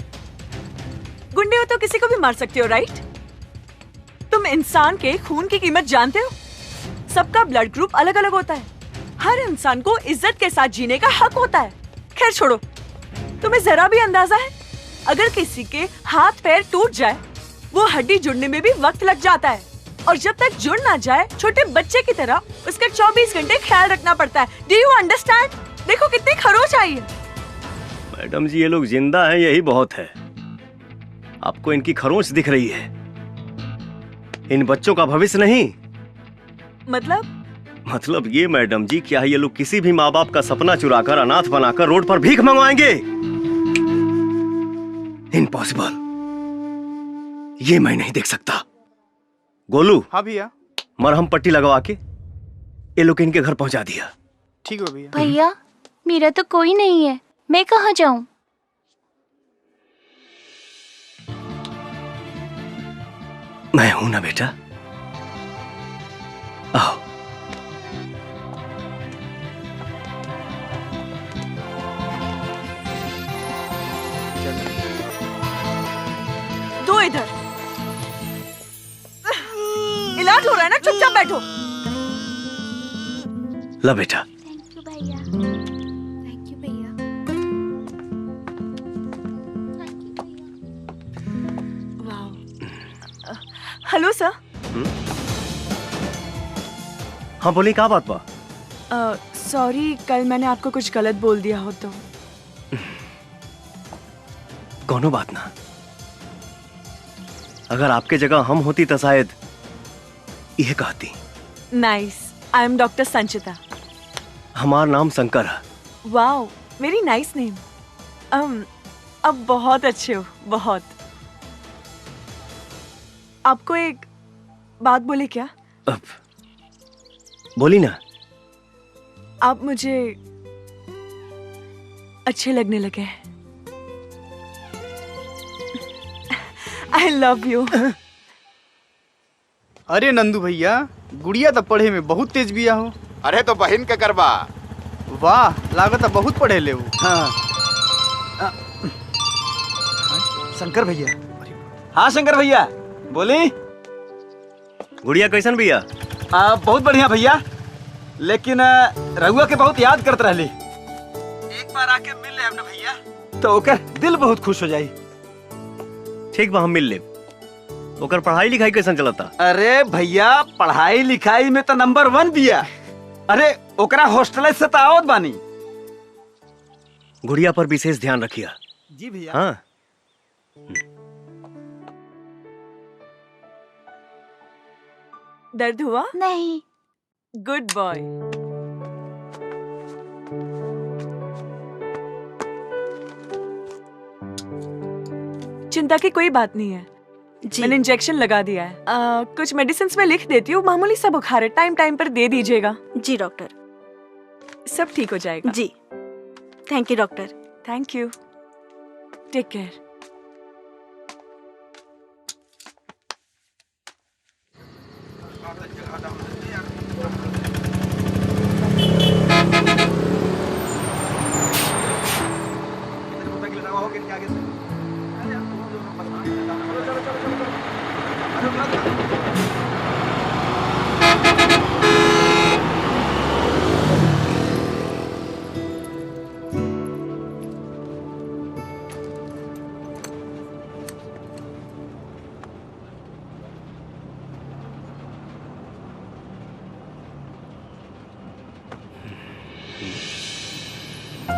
[SPEAKER 18] गुंडे हो तो किसी को भी मार सकते हो, राइट? तुम इंसान के खून की कीमत जानते हो? सबका ब्लड ग्रुप अलग अलग होता है। हर इंसान को इज्जत के साथ जीने का हक होता है। खैर छोड़ो, तुम्हें जरा भी अंदाजा है अगर किसी के हाथ पैर टूट जाए, वो हड्डी जुड़ने में भी वक्त लग जाता है, और जब तक जुड़ ना जाए छोटे बच्चे की तरह उसका 24 घंटे ख्याल रखना पड़ता है। Do you understand? देखो कितनी खरोच आई है।
[SPEAKER 8] मैडम जी, ये लोग जिंदा हैं, यही बहुत है। आपको इनकी खरोंच दिख रही है, इन बच्चों का भविष्य नहीं। मतलब ये मैडम जी, क्या ये लोग किसी भी माँ बाप का सपना चुराकर अनाथ बनाकर रोड पर भीख मंगवाएंगे? इम्पॉसिबल, ये मैं नहीं देख सकता। गोलू।
[SPEAKER 7] हाँ भैया।
[SPEAKER 8] मरहम पट्टी लगवा के ये लोग इनके घर पहुंचा दिया।
[SPEAKER 7] ठीक है भैया।
[SPEAKER 21] भैया मेरा तो कोई नहीं है, मैं कहाँ जाऊं?
[SPEAKER 8] मैं हूं ना बेटा, आओ।
[SPEAKER 18] दो इधर। इलाज हो रहा है ना, चुपचाप बैठो।
[SPEAKER 8] ला बेटा।
[SPEAKER 21] थैंक यू भैया। थैंक यू भैया।
[SPEAKER 18] Hello sir.
[SPEAKER 8] हाँ बोली, क्या बात बा?
[SPEAKER 18] सॉरी, कल मैंने आपको कुछ गलत बोल दिया हो तो।
[SPEAKER 8] कोनो बात ना, अगर आपके जगह हम होती तो शायद यह कहती।
[SPEAKER 18] नाइस, आई एम डॉक्टर संचिता।
[SPEAKER 8] हमारा नाम शंकर है।
[SPEAKER 18] Wow, very nice name. अब बहुत अच्छे हो, बहुत। आपको एक बात बोले क्या?
[SPEAKER 8] अब बोली ना।
[SPEAKER 18] आप मुझे अच्छे लगने लगे हैं। I love you.
[SPEAKER 7] अरे नंदू भैया, गुड़िया तो पढ़े में बहुत तेज बिया हो।
[SPEAKER 3] अरे तो बहन के करबा।
[SPEAKER 7] वाह, लागत बहुत पढ़े ले वो।
[SPEAKER 11] हाँ। शंकर भैया। हाँ शंकर भैया, बोली।
[SPEAKER 8] गुड़िया कैसन भैया?
[SPEAKER 11] बहुत बढ़िया भैया, लेकिन रघुआ के बहुत याद करते रहली। एक बार आके मिल ले अपना भैया तो ओकर दिल बहुत खुश हो जाई।
[SPEAKER 8] ठीक बा, हम मिल ले। ओकर पढ़ाई लिखाई कैसन चलता?
[SPEAKER 11] अरे भैया, पढ़ाई लिखाई में तो नंबर 1 बिया। अरे ओकरा हॉस्टल से तो आवत बानी।
[SPEAKER 8] गुड़िया पर विशेष ध्यान रखिया।
[SPEAKER 11] जी भैया।
[SPEAKER 8] हाँ।
[SPEAKER 18] दर्द हुआ?
[SPEAKER 21] नहीं।
[SPEAKER 18] Good boy. चिंता की कोई बात नहीं है, मैंने इंजेक्शन लगा दिया है। कुछ मेडिसिन में लिख देती हूँ, मामूली सा बुखार है, टाइम टाइम पर दे दीजिएगा।
[SPEAKER 21] जी डॉक्टर।
[SPEAKER 18] सब ठीक हो जाएगा।
[SPEAKER 21] जी thank you doctor.
[SPEAKER 18] Thank you, take care.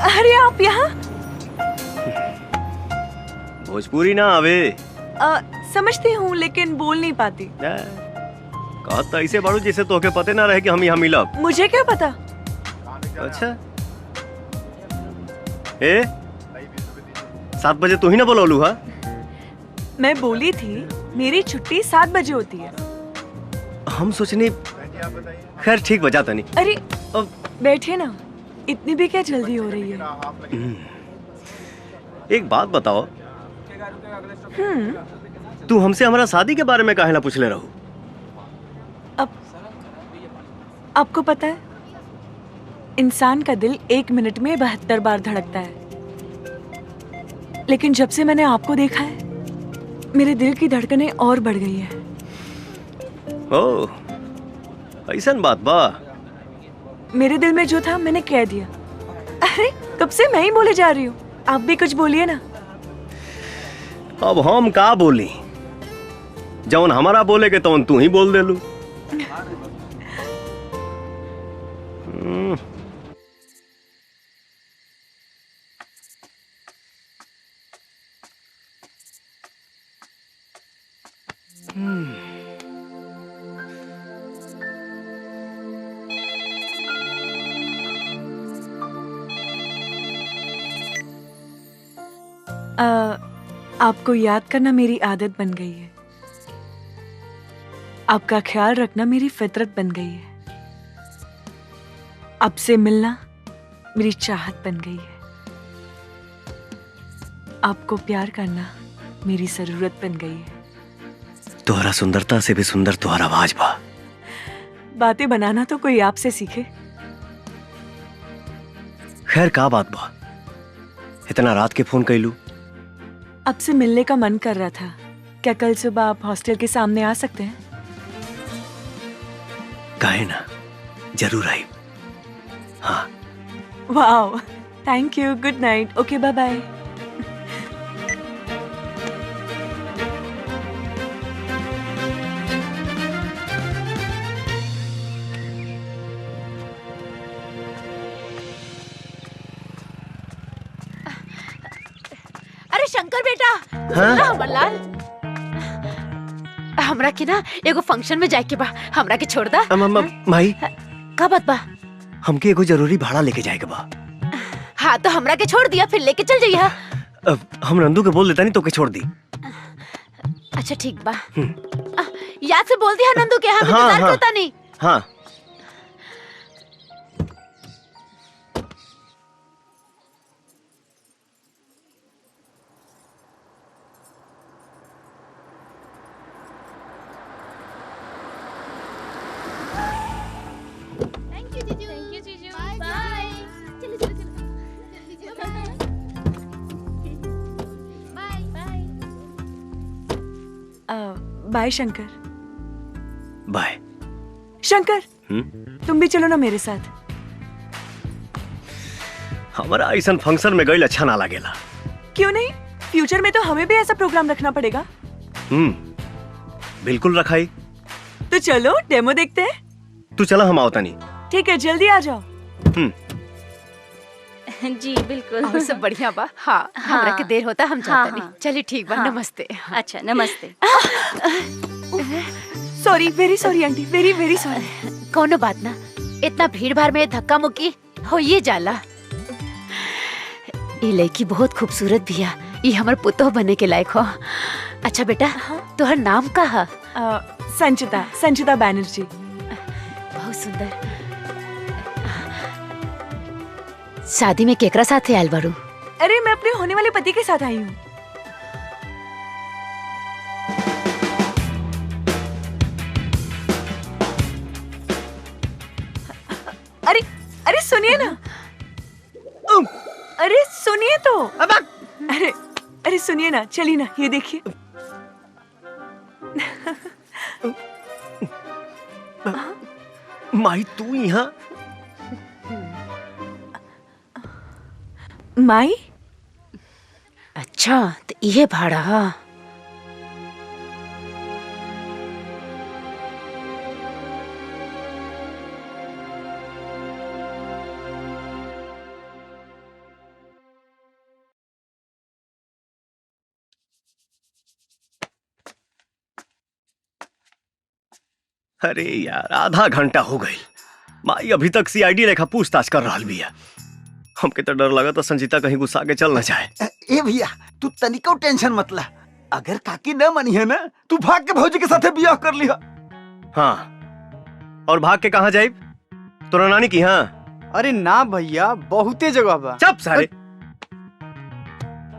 [SPEAKER 18] अरे आप यहाँ?
[SPEAKER 8] भोजपुरी ना आवे।
[SPEAKER 18] समझती हूँ लेकिन बोल नहीं पाती।
[SPEAKER 8] कहा तो ऐसे बाड़ू जैसे तोके पते ना रहे कि हम यहाँ मिलब।
[SPEAKER 18] मुझे क्या पता?
[SPEAKER 8] अच्छा, 7 बजे तू ही ना बोलौलू? हा?
[SPEAKER 18] मैं बोली थी मेरी छुट्टी 7 बजे होती है।
[SPEAKER 8] हम सोचनी, खैर ठीक बजा तनी।
[SPEAKER 18] अरे बैठे ना, इतनी भी क्या जल्दी हो रही है?
[SPEAKER 8] एक बात बताओ, तू हमसे हमारा शादी के बारे में काहे ना पूछ ले रहू?
[SPEAKER 18] अब आपको पता है, इंसान का दिल 1 मिनट में 72 बार धड़कता है, लेकिन जब से मैंने आपको देखा है मेरे दिल की धड़कनें और बढ़ गई है।
[SPEAKER 8] ओह, ऐसन बात बा।
[SPEAKER 18] मेरे दिल में जो था मैंने कह दिया। अरे कब से मैं ही बोले जा रही हूँ, आप भी कुछ बोलिए ना।
[SPEAKER 8] अब हम का बोली? जौन हमारा बोले के तौन तू ही बोल दे लू।
[SPEAKER 18] आपको याद करना मेरी आदत बन गई है। आपका ख्याल रखना मेरी फितरत बन गई है। आपसे मिलना मेरी चाहत बन गई है। आपको प्यार करना मेरी जरूरत बन गई है।
[SPEAKER 8] तुम्हारा सुंदरता से भी सुंदर तुम्हारा आवाज बा।
[SPEAKER 18] बातें बनाना तो कोई आपसे सीखे।
[SPEAKER 8] खैर का बात बा, इतना रात के फोन कैलू?
[SPEAKER 18] आपसे मिलने का मन कर रहा था। क्या कल सुबह आप हॉस्टल के सामने आ सकते हैं?
[SPEAKER 8] काहे ना, जरूर आई। हाँ।
[SPEAKER 18] Wow, thank you. Good night. Okay, bye bye.
[SPEAKER 15] अरे शंकर बेटा,
[SPEAKER 8] हाँ?
[SPEAKER 15] सुना हमर लाल, हमरा के ना एगो फंक्शन में जाए के बा, हमरा के छोड़ दा।
[SPEAKER 8] माई,
[SPEAKER 15] का बात बा?
[SPEAKER 8] हमके एगो जरूरी भाड़ा लेके जाए के बा।
[SPEAKER 15] हाँ तो हमरा के छोड़ दिया, फिर लेके चल जाइए।
[SPEAKER 8] हम नंदू के बोल देता नहीं तो के छोड़ दी।
[SPEAKER 15] अच्छा ठीक बा। याद से बोल दिया नंदू के, हम इंतजार करता नहीं।
[SPEAKER 8] हाँ।
[SPEAKER 18] बाय शंकर।
[SPEAKER 8] बाय
[SPEAKER 18] शंकर। तुम भी चलो ना मेरे साथ।
[SPEAKER 8] हमारा ऐसा फंक्शन में गई अच्छा ना लगेला।
[SPEAKER 18] क्यों नहीं? फ्यूचर में तो हमें भी ऐसा प्रोग्राम रखना पड़ेगा।
[SPEAKER 8] बिल्कुल रखाई।
[SPEAKER 18] तो चलो डेमो देखते हैं।
[SPEAKER 8] तू चला, हम आवता नहीं।
[SPEAKER 18] ठीक है, जल्दी आ जाओ।
[SPEAKER 21] जी बिल्कुल।
[SPEAKER 15] और सब बढ़िया बा। हाँ, हमरा के देर होता, हम जाते नहीं। चलिए ठीक बा।
[SPEAKER 21] हाँ।
[SPEAKER 15] नमस्ते।
[SPEAKER 21] अच्छा नमस्ते।
[SPEAKER 18] Sorry, very sorry aunty, very very sorry.
[SPEAKER 15] कोनो बात ना, इतना भीड़ भाड़ में धक्का मुक्की हो ये जाला। ये लड़की बहुत खूबसूरत भी है, ये हमार पुतोह बनने के लायक हो। अच्छा बेटा, तोहर नाम का है?
[SPEAKER 18] संचिता, संचिता बैनर्जी।
[SPEAKER 15] बहुत सुंदर। शादी में केकरा साथ आयल बारू?
[SPEAKER 18] अरे मैं अपने होने वाले पति के साथ आई हूँ। अरे अरे सुनिए ना। अरे सुनिए तो। अरे अरे सुनिए ना, चलिए ना, ये देखिए।
[SPEAKER 8] माई तू यहाँ?
[SPEAKER 18] माई?
[SPEAKER 15] अच्छा तो ये भाड़ा।
[SPEAKER 8] अरे यार, आधा घंटा हो गई। माई अभी तक सीआईडी लेखा पूछताछ कर रहा भी है। हमके तो डर लगा तो संजीता कहीं गुस्सा के चल न जाए।
[SPEAKER 11] ए भैया, तू तनिको टेंशन मत ला। अगर काकी न मनी है ना, तू भाग के भौजी के साथे बियाह कर लिहा।
[SPEAKER 8] हाँ, और भाग के कहाँ जाए? तोरा नानी की? हाँ।
[SPEAKER 7] अरे ना भैया, बहुते जगह बा।
[SPEAKER 8] चुप सारे।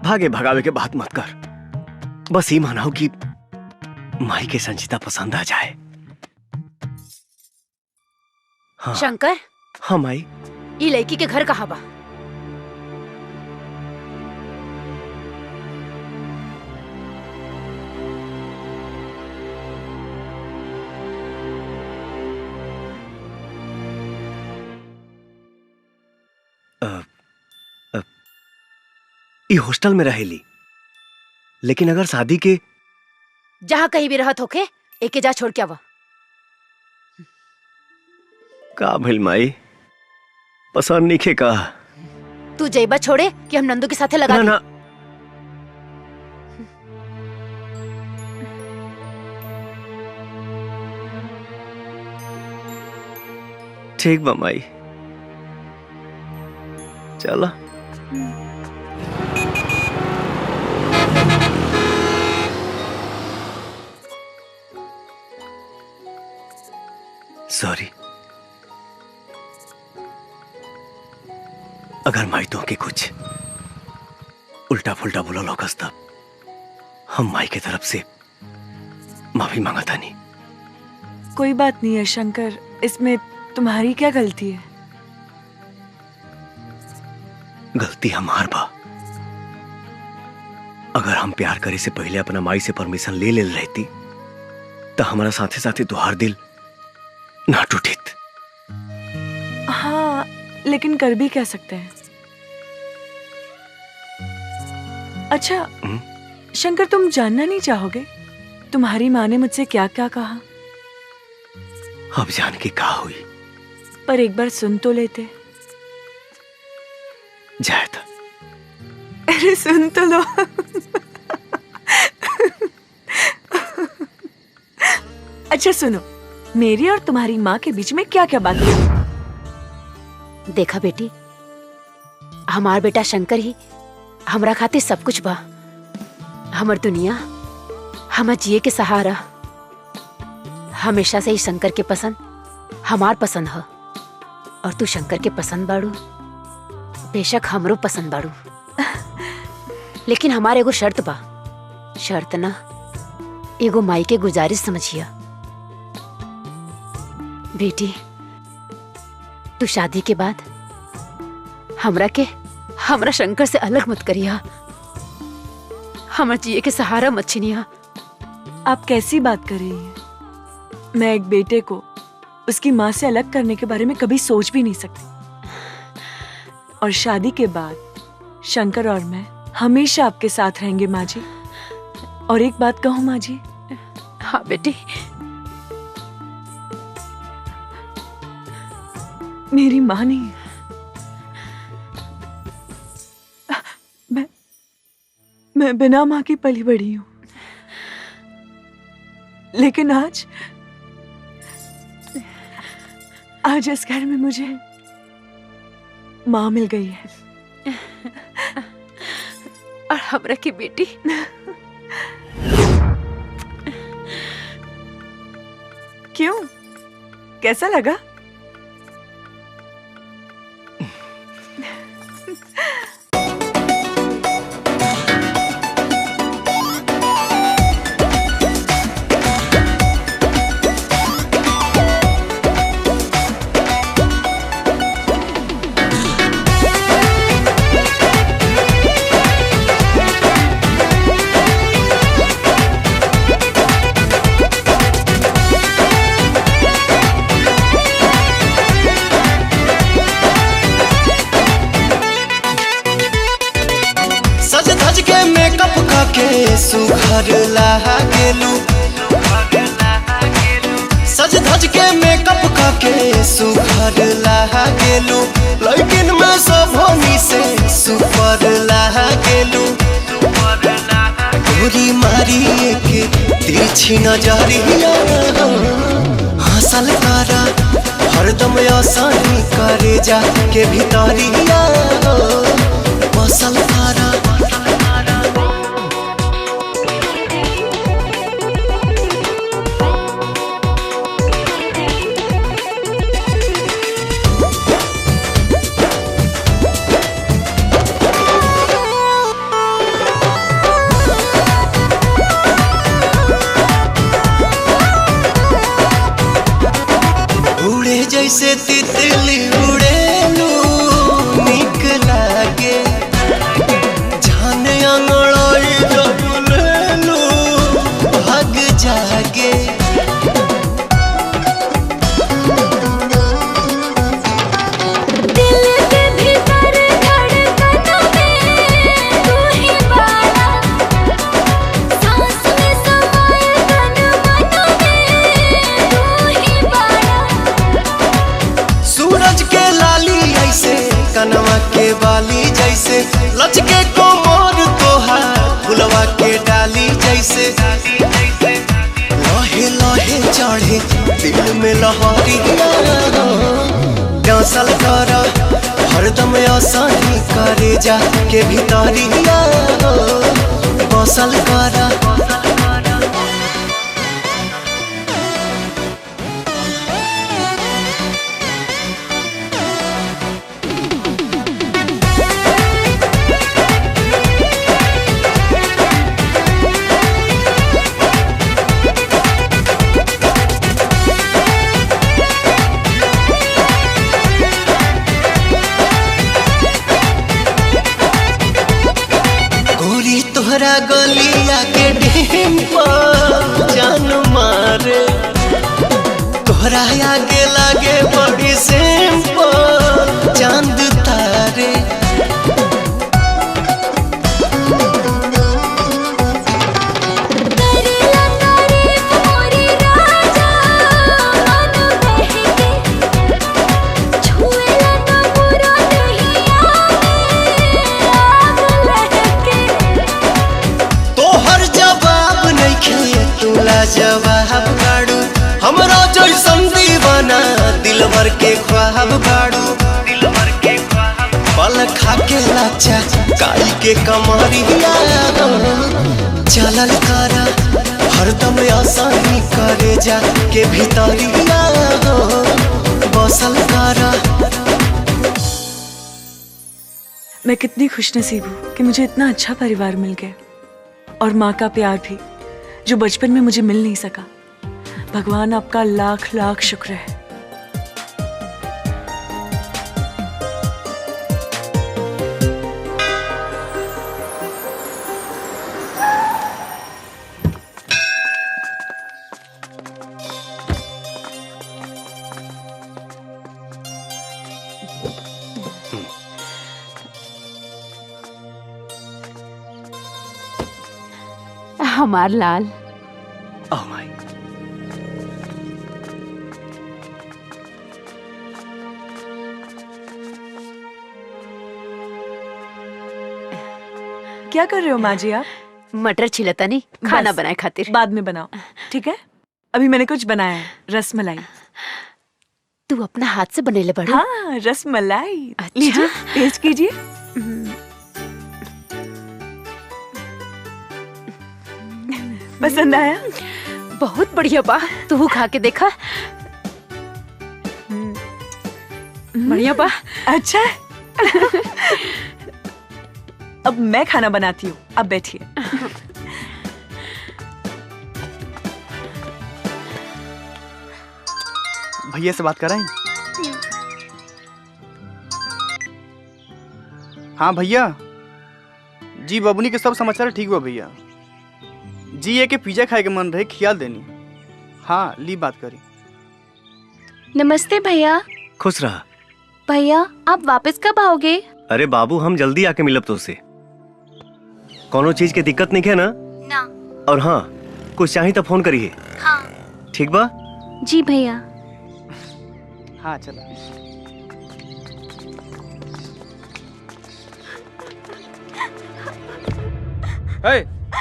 [SPEAKER 8] भागे भगावे के बात मत कर। बस ये मानाओ कि माई के संजीता पसंद आ जाए। हाँ।
[SPEAKER 15] शंकर।
[SPEAKER 8] हाँ माई।
[SPEAKER 15] ये लड़की के घर कहाँ बा?
[SPEAKER 8] ये हॉस्टल में रहेली, लेकिन अगर शादी के
[SPEAKER 15] जहाँ कहीं भी रहत होके, एके जा छोड़ के आवा।
[SPEAKER 8] का भइल माई? पसंद नहीं का?
[SPEAKER 15] तू जइबा छोड़े कि हम नंदू के साथे लगा
[SPEAKER 8] ना,
[SPEAKER 15] दी?
[SPEAKER 8] ना। ठीक बा माई, चला। सॉरी, अगर माई तो के कुछ उल्टा फुल्टा बोला लोकस तब हम माई की तरफ से माफी मांगता नहीं।
[SPEAKER 18] कोई बात नहीं है शंकर, इसमें तुम्हारी क्या गलती है?
[SPEAKER 8] गलती हमार बा। अगर हम प्यार करे से पहले अपना माई से परमिशन ले ले रहती तो हमारा साथे साथे तुहार दिल ना टूटित।
[SPEAKER 18] हाँ, लेकिन कर भी क्या सकते हैं। अच्छा शंकर, तुम जानना नहीं चाहोगे तुम्हारी माँ ने मुझसे क्या क्या कहा?
[SPEAKER 8] अब जान के कहा हुई,
[SPEAKER 18] पर एक बार सुन तो लेते।
[SPEAKER 8] जाए था।
[SPEAKER 18] अरे सुन तो लो। अच्छा सुनो, मेरी और तुम्हारी माँ के बीच में क्या क्या बात है?
[SPEAKER 15] देखा बेटी, हमार बेटा शंकर ही हमरा खातिर सब कुछ बा। हमर दुनिया, हमर जिए के सहारा। हमेशा से ही शंकर के पसंद हमार पसंद है, और तू शंकर के पसंद बाड़ू, बेशक हमरो पसंद बाड़ू। लेकिन हमारे एगो शर्त बा। शर्त ना, एगो माई के गुजारिश समझिया। बेटी, तू शादी के बाद हमरा शंकर से अलग मत करिया। हमर जिए के सहारा मत छीनिया।
[SPEAKER 18] आप कैसी बात कर रही हैं? मैं एक बेटे को उसकी माँ से अलग करने के बारे में कभी सोच भी नहीं सकती। और शादी के बाद शंकर और मैं हमेशा आपके साथ रहेंगे माँ जी। और एक बात कहूँ माँ जी?
[SPEAKER 15] हाँ बेटी।
[SPEAKER 18] मेरी माँ नहीं, मैं बिना माँ की पली बड़ी हूँ। लेकिन आज इस घर में मुझे माँ मिल गई है।
[SPEAKER 15] और हमरा की बेटी।
[SPEAKER 18] क्यों, कैसा लगा?
[SPEAKER 6] सुघर लागेलू, सज धज के मेकअप करके सुघर लागेलू। लेकिन मैं सभोनी से सुपर लागेलू। गोरी मारी के तिरछी नजरिया हासिल करा, हरदम आसानी करे जा के भीतरिया बसल करा। जैसे तितली उड़ेलू निक लागे, जाने अंगड़ाई जब लेलू भाग जागे।
[SPEAKER 10] दिल के भीतर धड़कनों में तू ही बाड़ा, सांस में समाए तन मनों में तू ही बाड़ा।
[SPEAKER 6] सूरज के लाली ऐसे कनवा के बाली जैसे, लचके कोमर तोहार फुलवा के डाली जैसे। लहे लहे चढ़े दिल में लहरिया बसल कर हरदम आसानी करे जा के भीतरिया बसल कर तोहरा गलिया के डिम्पल जान मारे तोहरा आगे लागे बड़ी सिंपल चांद तारे जवाब गाड़ू हमरा जैसन दीवाना दिल भर के ख्वाब गाड़ू पल खा के लाचा काई के कमरिया चलल करा हरदम आसानी करे जा के भीतरिया बसल करा।
[SPEAKER 18] मैं कितनी खुशनसीब हूँ कि मुझे इतना अच्छा परिवार मिल गया और माँ का प्यार भी जो बचपन में मुझे मिल नहीं सका। भगवान आपका लाख लाख शुक्र है।
[SPEAKER 15] हमार लाल।
[SPEAKER 8] Oh my.
[SPEAKER 18] क्या कर रहे हो माँ जी आप?
[SPEAKER 15] मटर छिलता नहीं, खाना बनाए खातिर।
[SPEAKER 18] बाद में बनाओ, ठीक है? अभी मैंने कुछ बनाया है, रसमलाई।
[SPEAKER 15] तू अपना हाथ से बनेले बड़े?
[SPEAKER 18] हाँ, रसमलाई।
[SPEAKER 15] अच्छा।
[SPEAKER 18] लीजिए, टेस्ट कीजिए। पसंद आया?
[SPEAKER 15] बहुत बढ़िया बा। तू खा के देखा। बढ़िया बा।
[SPEAKER 18] अच्छा। अब मैं खाना बनाती हूँ, अब बैठिए।
[SPEAKER 7] भैया से बात कराएं? हाँ भैया जी, बबुनी के सब समाचार ठीक हुआ भैया जी। ये के पिज्जा खाए के मन रहे, खियाल देनी। हाँ ली बात करी।
[SPEAKER 21] नमस्ते भैया।
[SPEAKER 8] खुश रहा।
[SPEAKER 21] भैया आप वापस कब आओगे?
[SPEAKER 8] अरे बाबू हम जल्दी आके मिलब तो उससे। कोनो चीज के दिक्कत नहीं है ना?
[SPEAKER 21] ना।
[SPEAKER 8] और हाँ कुछ चाहिए तो फोन करिए।
[SPEAKER 21] हाँ।
[SPEAKER 8] ठीक बा?
[SPEAKER 21] जी भैया।
[SPEAKER 7] हाँ चलो।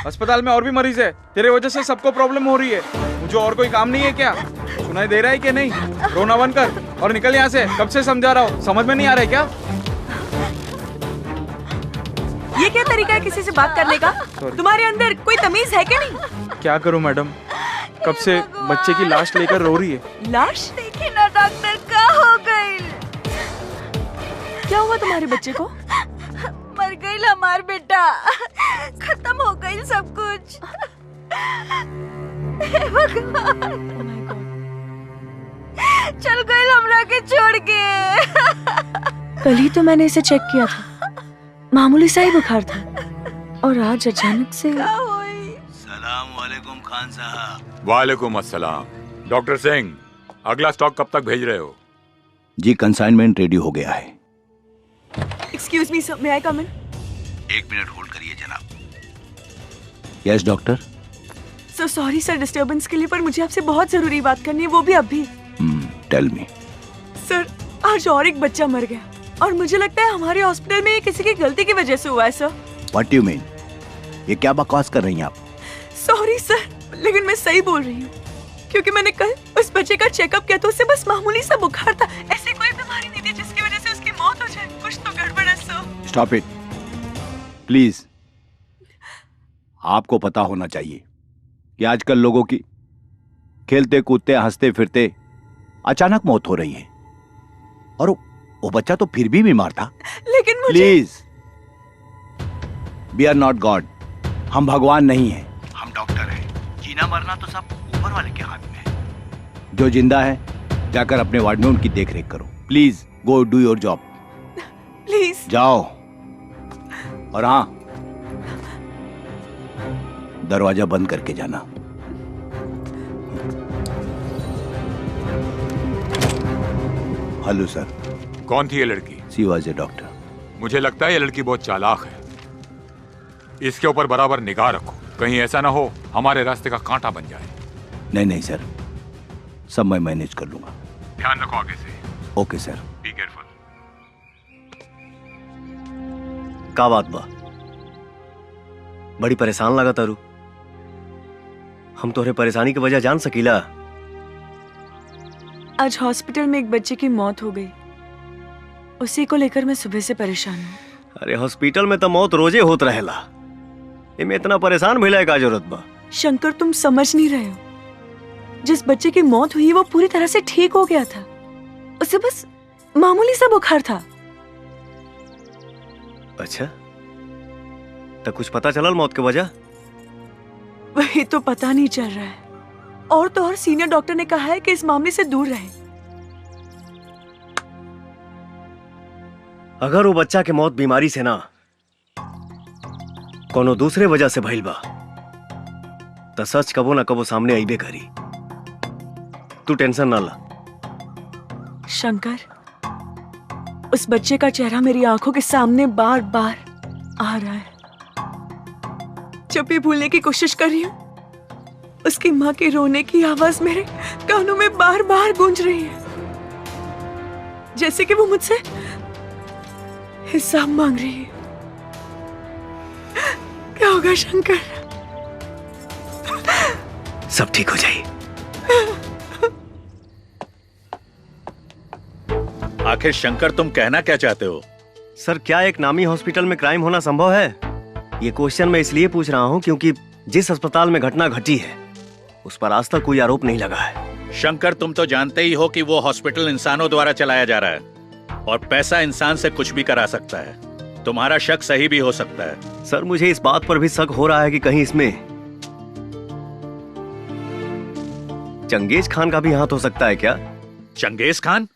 [SPEAKER 9] अस्पताल में और भी मरीज है, तेरे वजह से सबको प्रॉब्लम हो रही है। मुझे और कोई काम नहीं है क्या? सुनाई दे रहा है कि नहीं? रोना बंद कर और निकल यहाँ से। कब से समझा रहा हूँ, समझ में नहीं आ रहा है क्या?
[SPEAKER 18] ये क्या तरीका है किसी से बात करने का? तुम्हारे अंदर कोई तमीज है क्या नहीं?
[SPEAKER 9] क्या करूँ मैडम, कब से बच्चे की लाश लेकर रो रही है।
[SPEAKER 18] लाश? देखिए ना डॉक्टर, क्या हो गई? क्या हुआ तुम्हारे बच्चे को?
[SPEAKER 16] मर गई हमार बेटा, खत्म हो गई सब कुछ। चल गई हमरा के छोड़ के।
[SPEAKER 18] कल ही तो मैंने इसे चेक किया था, मामूली सा ही बुखार था, और आज अचानक से।
[SPEAKER 20] सलाम वालेकुम खान साहब।
[SPEAKER 4] वालेकुम अस्सलाम। डॉक्टर सिंह, अगला स्टॉक कब तक भेज रहे हो?
[SPEAKER 20] जी कंसाइनमेंट रेडी हो गया है।
[SPEAKER 18] एक्सक्यूज मी सर, मे आई कम इन?
[SPEAKER 20] 1 मिनट होल्ड करिए जनाब। Yes doctor.
[SPEAKER 18] So sorry sir disturbance के लिए, पर मुझे आपसे बहुत जरूरी बात करनी है, वो भी अभी।
[SPEAKER 20] Tell me.
[SPEAKER 18] सर आज और एक बच्चा मर गया, और मुझे लगता है हमारे हॉस्पिटल में ये किसी की गलती की वजह से हुआ है sir.
[SPEAKER 20] What do you mean? ये क्या बकवास कर रही हैं आप?
[SPEAKER 18] सॉरी सर, लेकिन मैं सही बोल रही हूँ, क्योंकि मैंने कल उस बच्चे का चेकअप किया तो उससे बस मामूली सा बुखार था, ऐसी कोई बीमारी नहीं थी मुझे कुछ तो गड़बड़ है सर।
[SPEAKER 20] Stop it please. आपको पता होना चाहिए कि आजकल लोगों की खेलते कूदते हंसते फिरते अचानक मौत हो रही है, और वो बच्चा तो फिर भी बीमार था।
[SPEAKER 18] लेकिन मुझे
[SPEAKER 20] please, we are not God. हम भगवान नहीं हैं, हम डॉक्टर हैं। जीना मरना तो सब ऊपर वाले के हाथ में है। जो जिंदा है जाकर अपने वार्ड में उनकी देखरेख करो। Please go do your job.
[SPEAKER 18] Please
[SPEAKER 20] जाओ। और हाँ, दरवाजा बंद करके जाना। Hello sir.
[SPEAKER 4] कौन थी ये लड़की?
[SPEAKER 20] She was a doctor.
[SPEAKER 4] मुझे लगता है ये लड़की बहुत चालाक है। इसके ऊपर बराबर निगाह रखो, कहीं ऐसा ना हो हमारे रास्ते का कांटा बन जाए।
[SPEAKER 20] नहीं नहीं सर, सब मैं मैनेज कर लूंगा।
[SPEAKER 4] ध्यान रखो आगे से।
[SPEAKER 20] Okay sir.
[SPEAKER 4] Be careful.
[SPEAKER 8] का बात बा? बड़ी परेशान लगा तारू। हम तोहरे परेशानी की वजह जान सकीला?
[SPEAKER 18] आज हॉस्पिटल में एक बच्चे की मौत हो गई, उसी को लेकर मैं सुबह से परेशान हूँ।
[SPEAKER 8] अरे हॉस्पिटल में तो मौत रोजे होत रहेला, इमे इतना परेशान भइला का जरूरत बा?
[SPEAKER 18] शंकर, तुम समझ नहीं रहे हो। जिस बच्चे की मौत हुई वो पूरी तरह से ठीक हो गया था, उसे बस मामूली सा बुखार था।
[SPEAKER 8] अच्छा, तो कुछ पता चलल मौत की वजह?
[SPEAKER 18] वही तो पता नहीं चल रहा है, और तो और सीनियर डॉक्टर ने कहा है कि इस मामले से दूर रहे।
[SPEAKER 8] अगर वो बच्चा के मौत बीमारी से ना कोनो दूसरे वजह से भइल बा तो सच कबो ना कबो सामने आईबे करी। तू टेंशन ना ला।
[SPEAKER 18] शंकर, उस बच्चे का चेहरा मेरी आंखों के सामने बार बार आ रहा है। जब भी भूलने की कोशिश कर रही हूँ, उसकी माँ के रोने की आवाज मेरे कानों में बार बार गूंज रही है, जैसे कि वो मुझसे हिसाब मांग रही है। क्या होगा शंकर?
[SPEAKER 8] सब ठीक हो जाए।
[SPEAKER 13] आखिर शंकर, तुम कहना क्या चाहते हो?
[SPEAKER 8] सर, क्या एक नामी हॉस्पिटल में क्राइम होना संभव है? ये क्वेश्चन मैं इसलिए पूछ रहा हूँ क्योंकि जिस अस्पताल में घटना घटी है उस पर आज तक कोई आरोप नहीं लगा है।
[SPEAKER 13] शंकर, तुम तो जानते ही हो कि वो हॉस्पिटल इंसानों द्वारा चलाया जा रहा है और पैसा इंसान से कुछ भी करा सकता है। तुम्हारा शक सही भी हो सकता है।
[SPEAKER 8] सर, मुझे इस बात पर भी शक हो रहा है कि कहीं इसमें चंगेज खान का भी हाथ हो सकता है क्या?
[SPEAKER 13] Genghis Khan?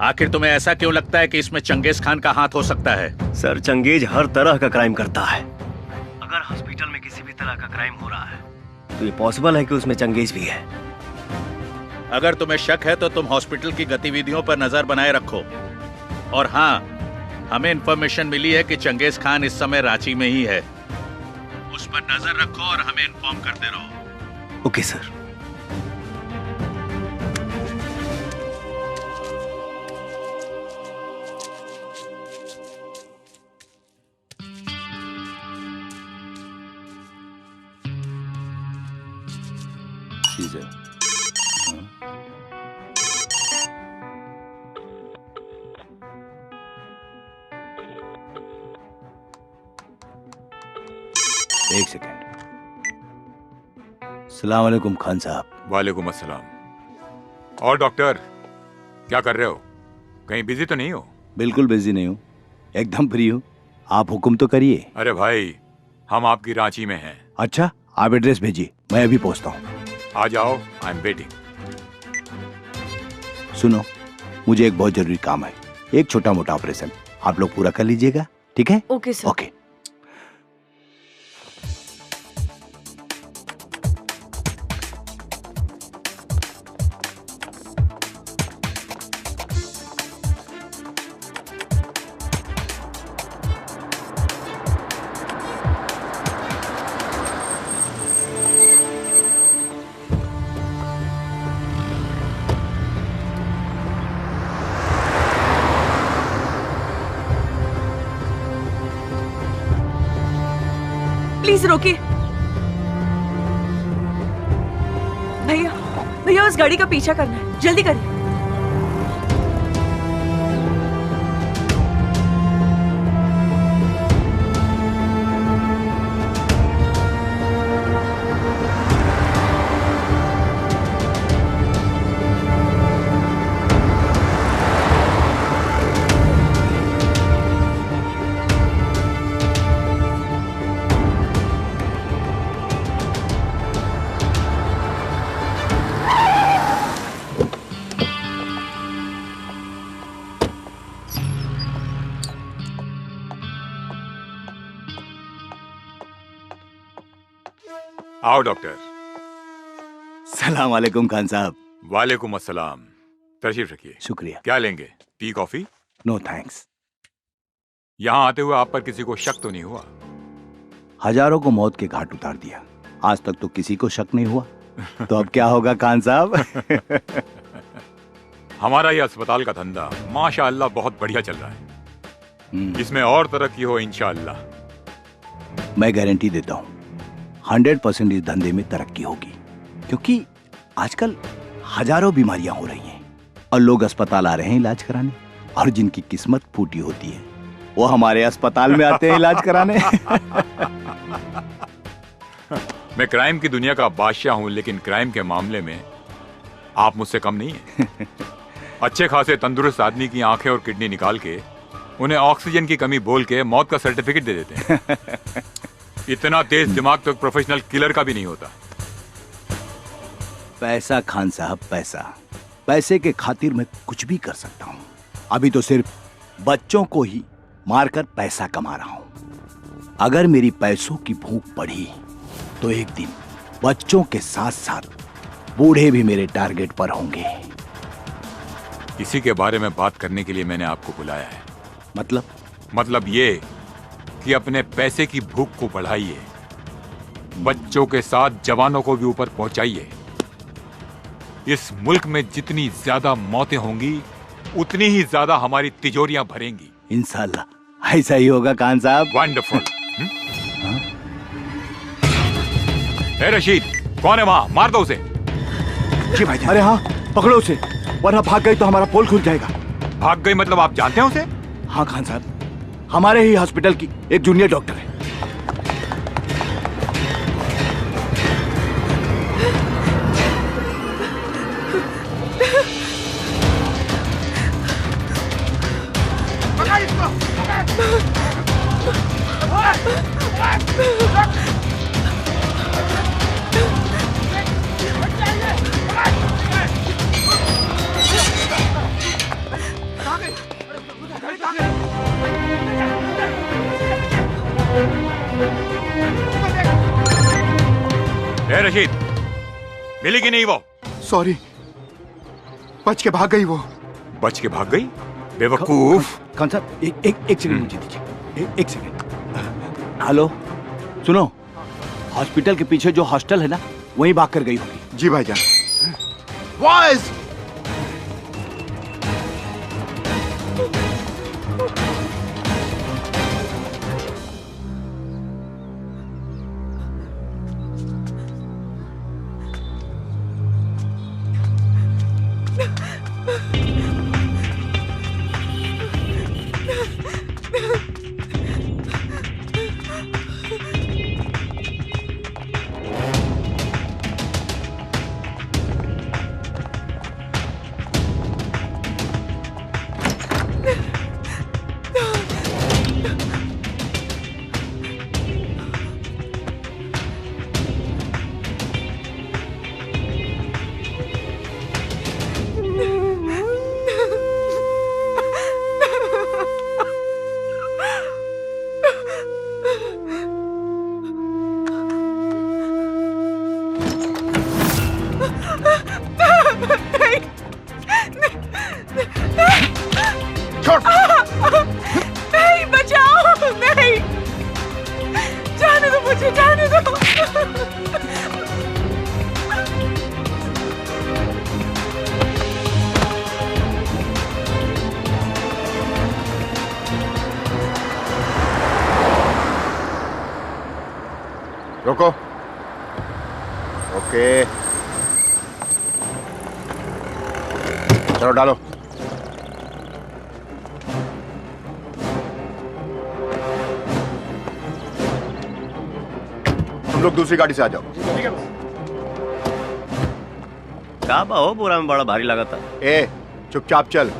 [SPEAKER 13] आखिर तुम्हें ऐसा क्यों लगता है कि इसमें चंगेज खान का हाथ हो सकता है?
[SPEAKER 8] सर, चंगेज हर तरह का क्राइम करता है। अगर हॉस्पिटल में किसी भी तरह का क्राइम हो रहा है तो ये पॉसिबल है कि उसमें चंगेज भी है।
[SPEAKER 13] अगर तुम्हें शक है तो तुम हॉस्पिटल की गतिविधियों पर नजर बनाए रखो। और हाँ, हमें इंफॉर्मेशन मिली है कि चंगेज खान इस समय रांची में ही है। उस पर नजर रखो और हमें इन्फॉर्म करते रहो।
[SPEAKER 8] Okay sir.
[SPEAKER 20] एक सेकेंड। सलाम अलैकुम खान साहब।
[SPEAKER 4] वालेकुम अस्सलाम। और डॉक्टर, क्या कर रहे हो? कहीं बिजी तो नहीं हो?
[SPEAKER 20] बिल्कुल बिजी नहीं हूँ, एकदम फ्री हूँ। आप हुक्म तो करिए।
[SPEAKER 4] अरे भाई, हम आपकी रांची में हैं।
[SPEAKER 20] अच्छा, आप एड्रेस भेजिए, मैं अभी पहुँचता हूँ।
[SPEAKER 4] आ जाओ, आई एम वेटिंग।
[SPEAKER 20] सुनो, मुझे एक बहुत जरूरी काम है, एक छोटा मोटा ऑपरेशन, आप लोग पूरा कर लीजिएगा, ठीक है?
[SPEAKER 18] Okay sir.
[SPEAKER 20] ओके।
[SPEAKER 18] प्लीज रोकिए। भैया, भैया उस गाड़ी का पीछा करना है, जल्दी करिए।
[SPEAKER 4] आओ डॉक्टर।
[SPEAKER 20] सलाम वालेकुम खान साहब।
[SPEAKER 4] वालेकुम अस्सलाम। तशरीफ रखिए।
[SPEAKER 20] शुक्रिया।
[SPEAKER 4] क्या लेंगे, टी कॉफी?
[SPEAKER 20] No thanks.
[SPEAKER 4] यहाँ आते हुए आप पर किसी को शक तो नहीं हुआ?
[SPEAKER 20] हजारों को मौत के घाट उतार दिया, आज तक तो किसी को शक नहीं हुआ। तो अब क्या होगा खान साहब?
[SPEAKER 4] हमारा ये अस्पताल का धंधा माशाअल्लाह बहुत बढ़िया चल रहा है। इसमें और तरक्की हो इंशाअल्लाह।
[SPEAKER 20] मैं गारंटी देता हूँ 100% इस धंधे में तरक्की होगी, क्योंकि आजकल हजारों बीमारियां हो रही हैं और लोग अस्पताल आ रहे हैं इलाज कराने, और जिनकी किस्मत फूटी होती है वो हमारे अस्पताल में आते हैं इलाज कराने।
[SPEAKER 4] मैं क्राइम की दुनिया का बादशाह हूं, लेकिन क्राइम के मामले में आप मुझसे कम नहीं हैं। अच्छे खासे तंदुरुस्त आदमी की आंखें और किडनी निकाल के उन्हें ऑक्सीजन की कमी बोल के मौत का सर्टिफिकेट दे देते हैं। इतना तेज दिमाग तो प्रोफेशनल किलर का भी नहीं होता।
[SPEAKER 20] पैसा खान साहब, पैसा, पैसे के खातिर मैं कुछ भी कर सकता हूँ। अभी तो सिर्फ बच्चों को ही मारकर पैसा कमा रहा हूँ। अगर मेरी पैसों की भूख बढ़ी तो एक दिन बच्चों के साथ साथ बूढ़े भी मेरे टारगेट पर होंगे।
[SPEAKER 4] इसी के बारे में बात करने के लिए मैंने आपको बुलाया है।
[SPEAKER 20] मतलब
[SPEAKER 4] ये कि अपने पैसे की भूख को बढ़ाइए, बच्चों के साथ जवानों को भी ऊपर पहुंचाइए। इस मुल्क में जितनी ज्यादा मौतें होंगी उतनी ही ज्यादा हमारी तिजोरियां भरेंगी।
[SPEAKER 20] इंशाल्लाह ऐसा ही होगा खान साहब।
[SPEAKER 4] वंडरफुल। रशीद, कौन है वहां? मार दो उसे।
[SPEAKER 20] जी भाई। अरे हाँ, पकड़ो उसे, वरना भाग गई तो हमारा पोल खुल जाएगा।
[SPEAKER 4] भाग गई मतलब आप जानते हैं उसे?
[SPEAKER 20] हाँ खान साहब, हमारे ही हॉस्पिटल की एक जूनियर डॉक्टर है।
[SPEAKER 4] रशीद, मिली कि नहीं वो?
[SPEAKER 3] सॉरी, बच के भाग गई वो।
[SPEAKER 4] बच के भाग गई? बेवकूफ।
[SPEAKER 20] खान साहब एक सेकंड मुझे दीजिए, एक सेकंड। हेलो, सुनो, हॉस्पिटल के पीछे जो हॉस्टल है ना, वहीं भाग कर गई होगी।
[SPEAKER 3] जी भाईजान। बॉयज,
[SPEAKER 18] नहीं, बचाओ, नहीं, जाने दो मुझे, जाने दो।
[SPEAKER 3] रोको। ओके, चलो डालो। तुम लोग दूसरी गाड़ी से आ जाओ।
[SPEAKER 8] ठीक है बस।
[SPEAKER 19] क्या हो, पूरा में बड़ा भारी लगा था।
[SPEAKER 3] ए, चुपचाप चल,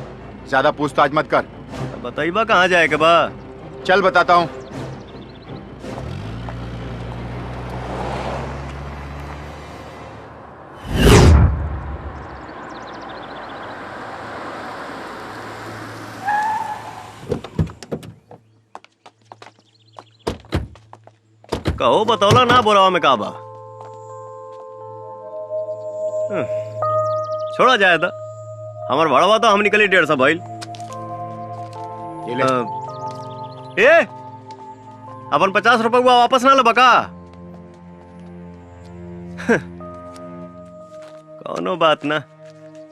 [SPEAKER 3] ज्यादा पूछताछ मत कर।
[SPEAKER 19] बताइबा कहाँ जाए के बा?
[SPEAKER 3] चल बताता हूँ।
[SPEAKER 19] कहो बतौला ना बोरावा में का बा?
[SPEAKER 1] छोड़ा जाए था हमार भाड़वा तो हम निकली 150 भाई ए अपन 50 रुपए हुआ वापस ना लबका कौनो बात ना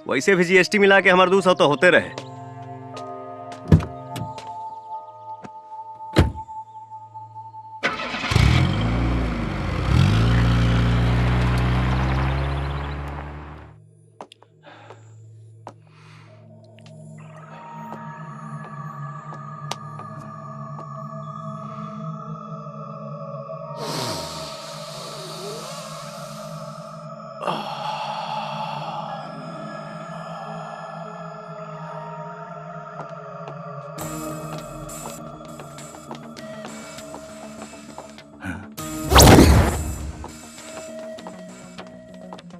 [SPEAKER 1] वैसे भी जीएसटी मिला के हमारे 200 तो होते रहे।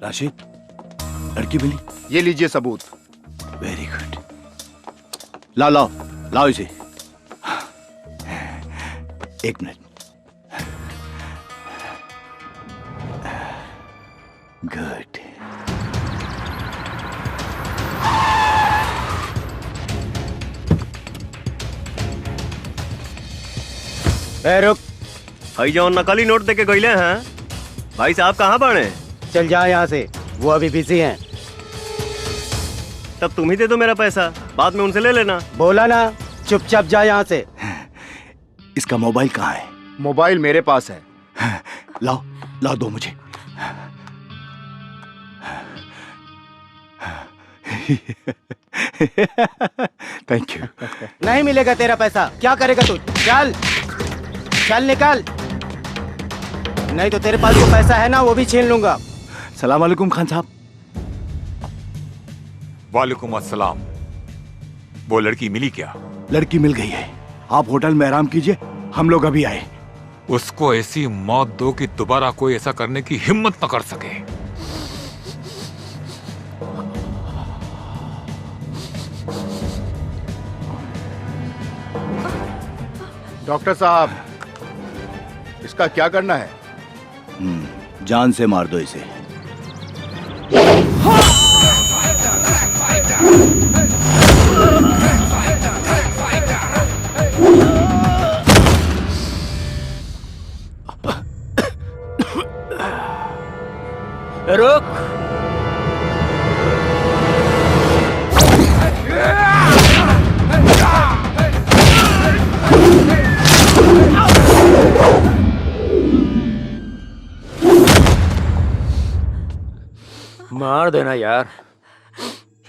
[SPEAKER 20] राशिद, लड़की मिली?
[SPEAKER 3] ये लीजिए सबूत।
[SPEAKER 20] Very good. लाओ लाओ लाओ इसे। एक मिनट। गुड।
[SPEAKER 1] रुक भाई जो नकली नोट देके गईले हैं भाई साहब कहाँ बने?
[SPEAKER 17] चल जा यहाँ से, वो अभी बिजी हैं।
[SPEAKER 1] तब तुम ही दे दो मेरा पैसा, बाद में उनसे ले लेना।
[SPEAKER 17] बोला ना, चुपचाप जा यहाँ से।
[SPEAKER 20] इसका मोबाइल कहाँ है?
[SPEAKER 3] मोबाइल मेरे पास है।
[SPEAKER 20] लाओ लाओ दो मुझे। Thank you.
[SPEAKER 17] नहीं मिलेगा तेरा पैसा, क्या करेगा तू? चल चल निकल, नहीं तो तेरे पास जो पैसा है ना वो भी छीन लूंगा।
[SPEAKER 20] सलाम वालेकुम खान साहब।
[SPEAKER 4] वालेकुम अस्सलाम। वो लड़की मिली क्या?
[SPEAKER 20] लड़की मिल गई है, आप होटल में आराम कीजिए, हम लोग अभी आए।
[SPEAKER 4] उसको ऐसी मौत दो कि दोबारा कोई ऐसा करने की हिम्मत न कर सके।
[SPEAKER 3] डॉक्टर साहब, इसका क्या करना है?
[SPEAKER 20] जान से मार दो इसे।
[SPEAKER 17] रुक।
[SPEAKER 23] मार देना यार,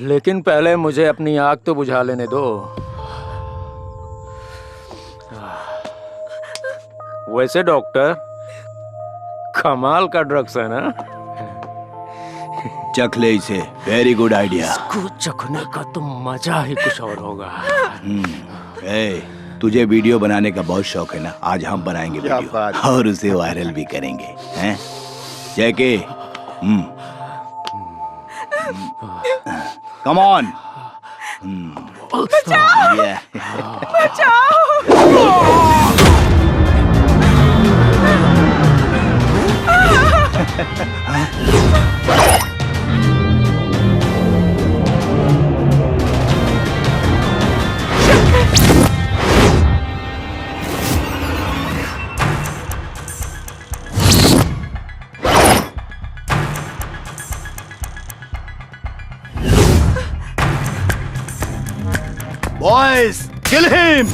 [SPEAKER 23] लेकिन पहले मुझे अपनी आग तो बुझा लेने दो। वैसे डॉक्टर, कमाल का ड्रग्स है ना?
[SPEAKER 20] चख ले इसे, वेरी गुड आइडिया।
[SPEAKER 23] इसको चखने का तो मजा ही कुछ और होगा।
[SPEAKER 20] तुझे वीडियो बनाने का बहुत शौक है ना, आज हम बनाएंगे वीडियो और उसे वायरल भी करेंगे, हैं? जैके, कम ऑन।
[SPEAKER 10] बचाओ! बचाओ!
[SPEAKER 20] Boys, kill him!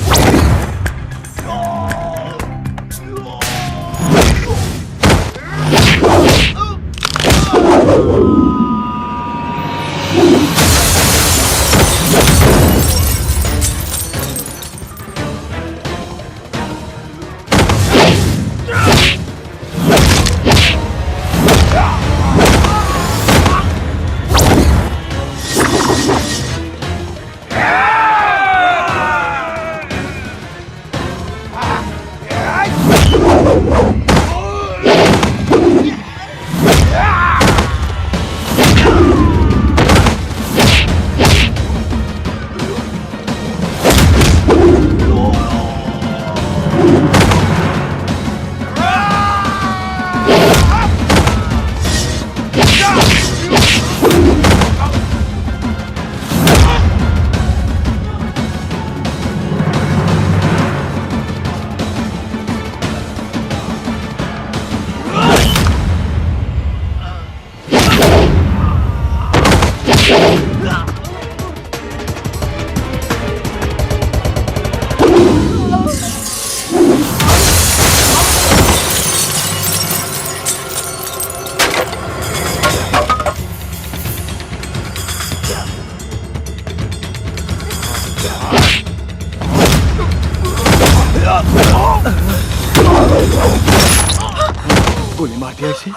[SPEAKER 20] गोली मार दिया इसे।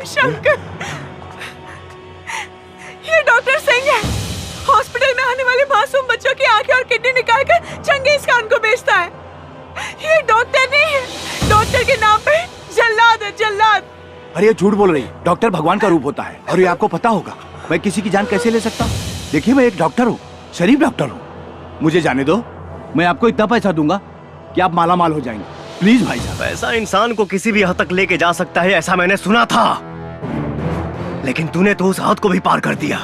[SPEAKER 18] शंकर, ये डॉक्टर सिंह है। हॉस्पिटल में आने वाले मासूम बच्चों की आंखें और किडनी निकाल कर चंगेज खान को बेचता है। ये डॉक्टर नहीं है, डॉक्टर के नाम पे जल्लाद है, जल्लाद।
[SPEAKER 20] अरे ये झूठ बोल रही, डॉक्टर भगवान का रूप होता है और ये आपको पता होगा। मैं किसी की जान कैसे ले सकता हूँ? देखिए मैं एक डॉक्टर हूँ, शरीफ डॉक्टर हूँ। मुझे जाने दो, मैं आपको इतना पैसा दूंगा कि आप माला माल हो जाएंगे। प्लीज भाई साहब।
[SPEAKER 1] पैसा इंसान को किसी भी हद तक लेके जा सकता है, ऐसा मैंने सुना था, लेकिन तूने तो उस हद को भी पार कर दिया।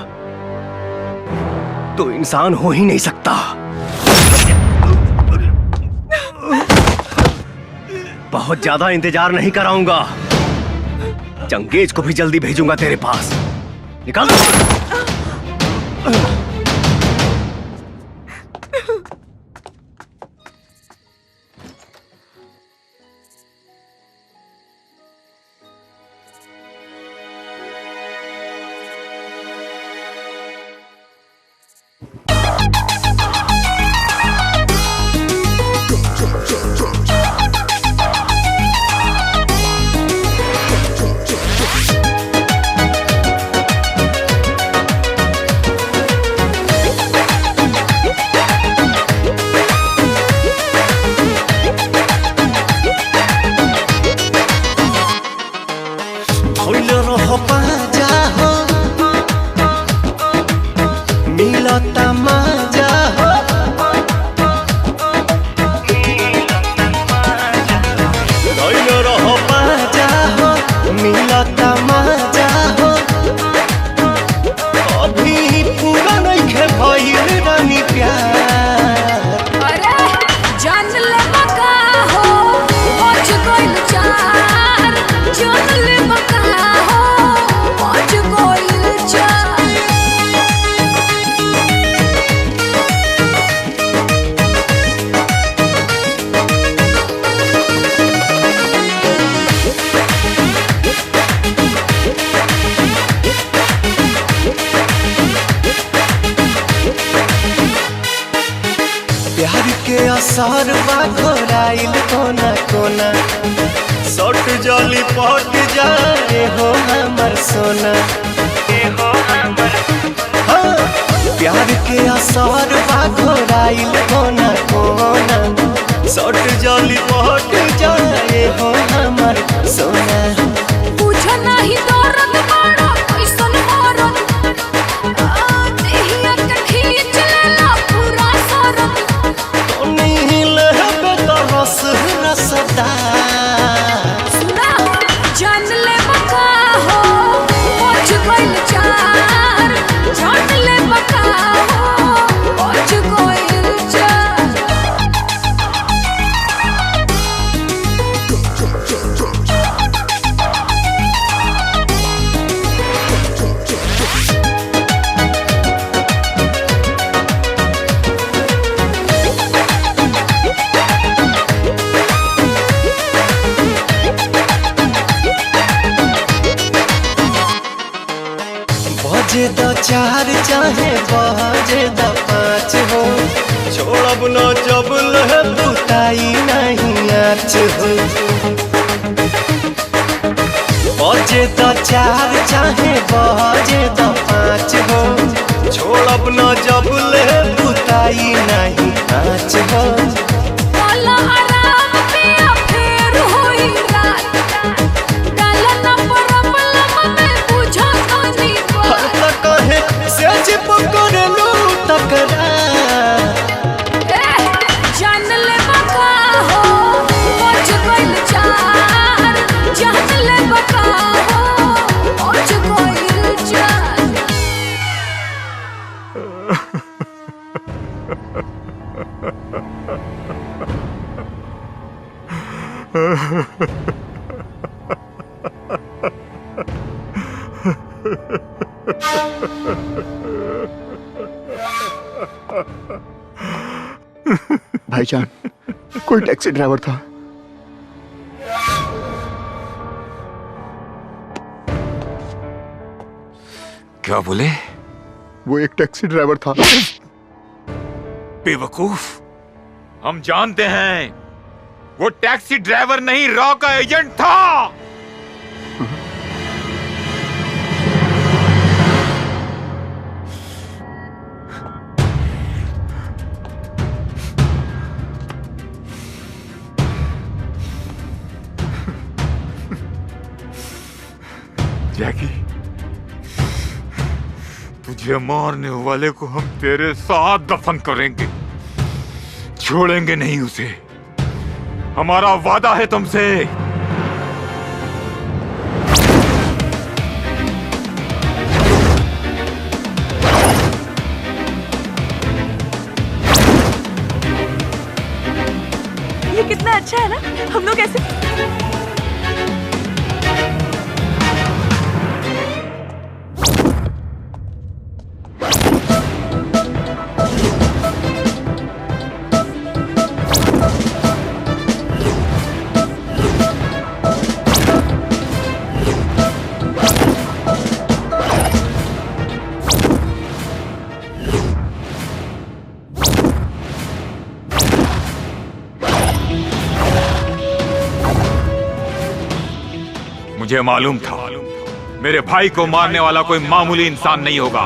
[SPEAKER 1] तो इंसान हो ही नहीं सकता। बहुत ज्यादा इंतजार नहीं कराऊंगा, चंगेज को भी जल्दी भेजूंगा तेरे पास। निकल।
[SPEAKER 6] सरवा घोराइल कोना कोना, सट जली पट जाए हो हमर सोना। हाँ, प्यार के असरवा घोराइल कोना कोना, सट जली पट जाए हो हमर सोना।
[SPEAKER 10] पूछो नहीं दर्द बड़ा कैसन मरद, देहिया के खींच लेला पूरा सरद।
[SPEAKER 6] रस रसदा
[SPEAKER 10] सुना जान ले बका हो, पहुंच गइल चार। जान ले बका हो, पहुंच गइल चार।
[SPEAKER 6] बजे द चार चाहे बजे द पाँच हो, छोड़ब न जब लह बुताई नहीं आँच हो। बजे द चार चाहे बजे द पाँच हो, छोड़ब न जब लह बुताई नहीं आँच हो।
[SPEAKER 10] वाला आराम पिया फेर होई रात, डाला ना प्रॉब्लम में बुझा नहीं बात।
[SPEAKER 6] कहे से चिपकर लू तकरा,
[SPEAKER 10] जान ले बका हो, पहुंच गइल चार। जान ले बका हो, पहुंच गइल चार।
[SPEAKER 3] भाईजान, कोई टैक्सी ड्राइवर था।
[SPEAKER 4] क्या बोले?
[SPEAKER 3] वो एक टैक्सी ड्राइवर था।
[SPEAKER 4] बेवकूफ, हम जानते हैं वो टैक्सी ड्राइवर नहीं, रॉ का एजेंट था। जैकी, तुझे मारने वाले को हम तेरे साथ दफन करेंगे, छोड़ेंगे नहीं उसे। हमारा वादा है तुमसे।
[SPEAKER 18] ये कितना अच्छा है ना, हम लोग ऐसे।
[SPEAKER 4] मुझे मालूम था मेरे भाई को मारने वाला कोई मामूली इंसान नहीं होगा,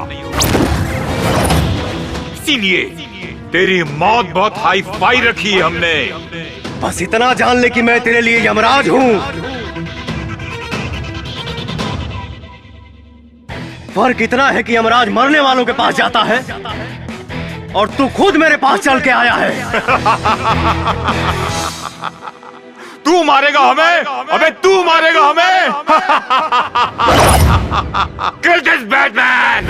[SPEAKER 4] इसीलिए तेरी मौत बहुत हाई फाई रखी है हमने।
[SPEAKER 8] बस इतना जान ले कि मैं तेरे लिए यमराज हूं। फर्क इतना है कि यमराज मरने वालों के पास जाता है और तू खुद मेरे पास चल के आया है।
[SPEAKER 4] तू मारेगा हमें? अबे तू मारेगा हमें? Kill this Batman!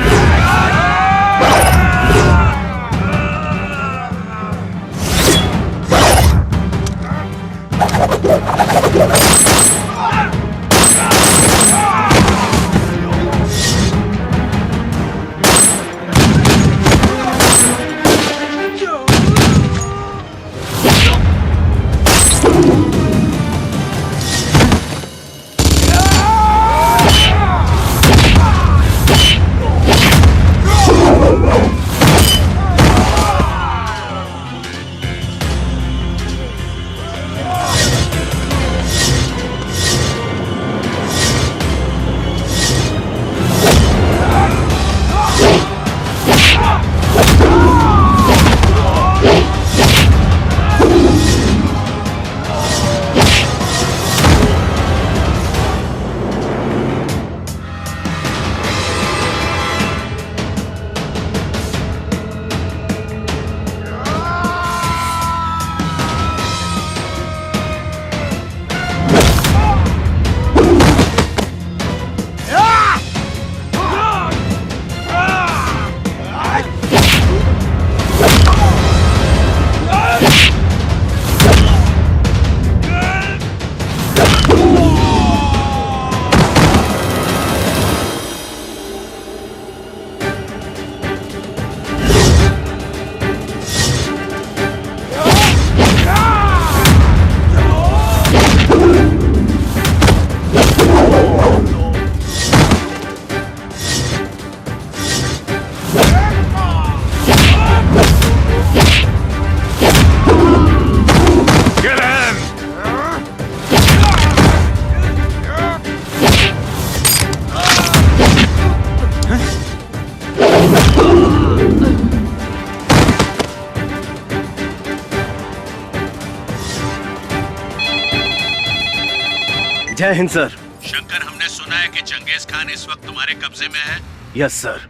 [SPEAKER 8] जय हिंद सर।
[SPEAKER 13] शंकर, हमने सुना है कि चंगेज खान इस वक्त तुम्हारे कब्जे में है।
[SPEAKER 8] यस सर,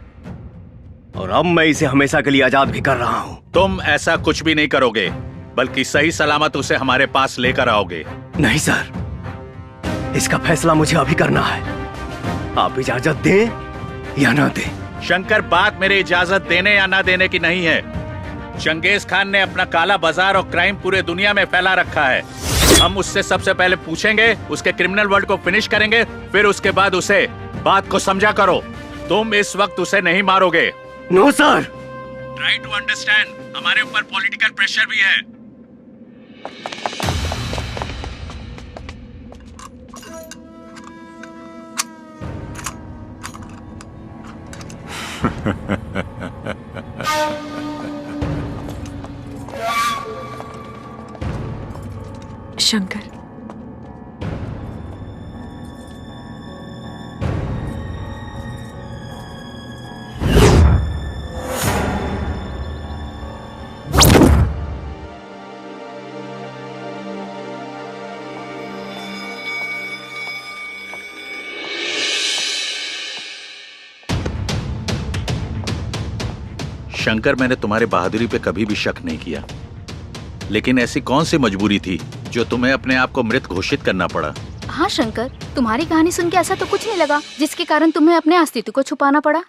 [SPEAKER 8] और अब मैं इसे हमेशा के लिए आजाद भी कर रहा हूँ।
[SPEAKER 13] तुम ऐसा कुछ भी नहीं करोगे, बल्कि सही सलामत उसे हमारे पास लेकर आओगे।
[SPEAKER 8] नहीं सर, इसका फैसला मुझे अभी करना है। आप इजाजत दें या ना दें।
[SPEAKER 13] शंकर, बात मेरे इजाजत देने या ना देने की नहीं है। चंगेज खान ने अपना काला बाजार और क्राइम पूरे दुनिया में फैला रखा है। हम उससे सबसे पहले पूछेंगे, उसके क्रिमिनल वर्ल्ड को फिनिश करेंगे, फिर उसके बाद उसे बात को समझा करो। तुम इस वक्त उसे नहीं मारोगे।
[SPEAKER 8] No sir.
[SPEAKER 13] Try to understand, हमारे ऊपर पॉलिटिकल प्रेशर भी है।
[SPEAKER 18] शंकर।
[SPEAKER 13] शंकर, मैंने तुम्हारे बहादुरी पे कभी भी शक नहीं किया, लेकिन ऐसी कौन सी मजबूरी थी जो तुम्हें अपने आप को मृत घोषित करना पड़ा?
[SPEAKER 21] हाँ शंकर, तुम्हारी कहानी सुन के ऐसा तो कुछ नहीं लगा जिसके कारण तुम्हें अपने अस्तित्व को छुपाना पड़ा।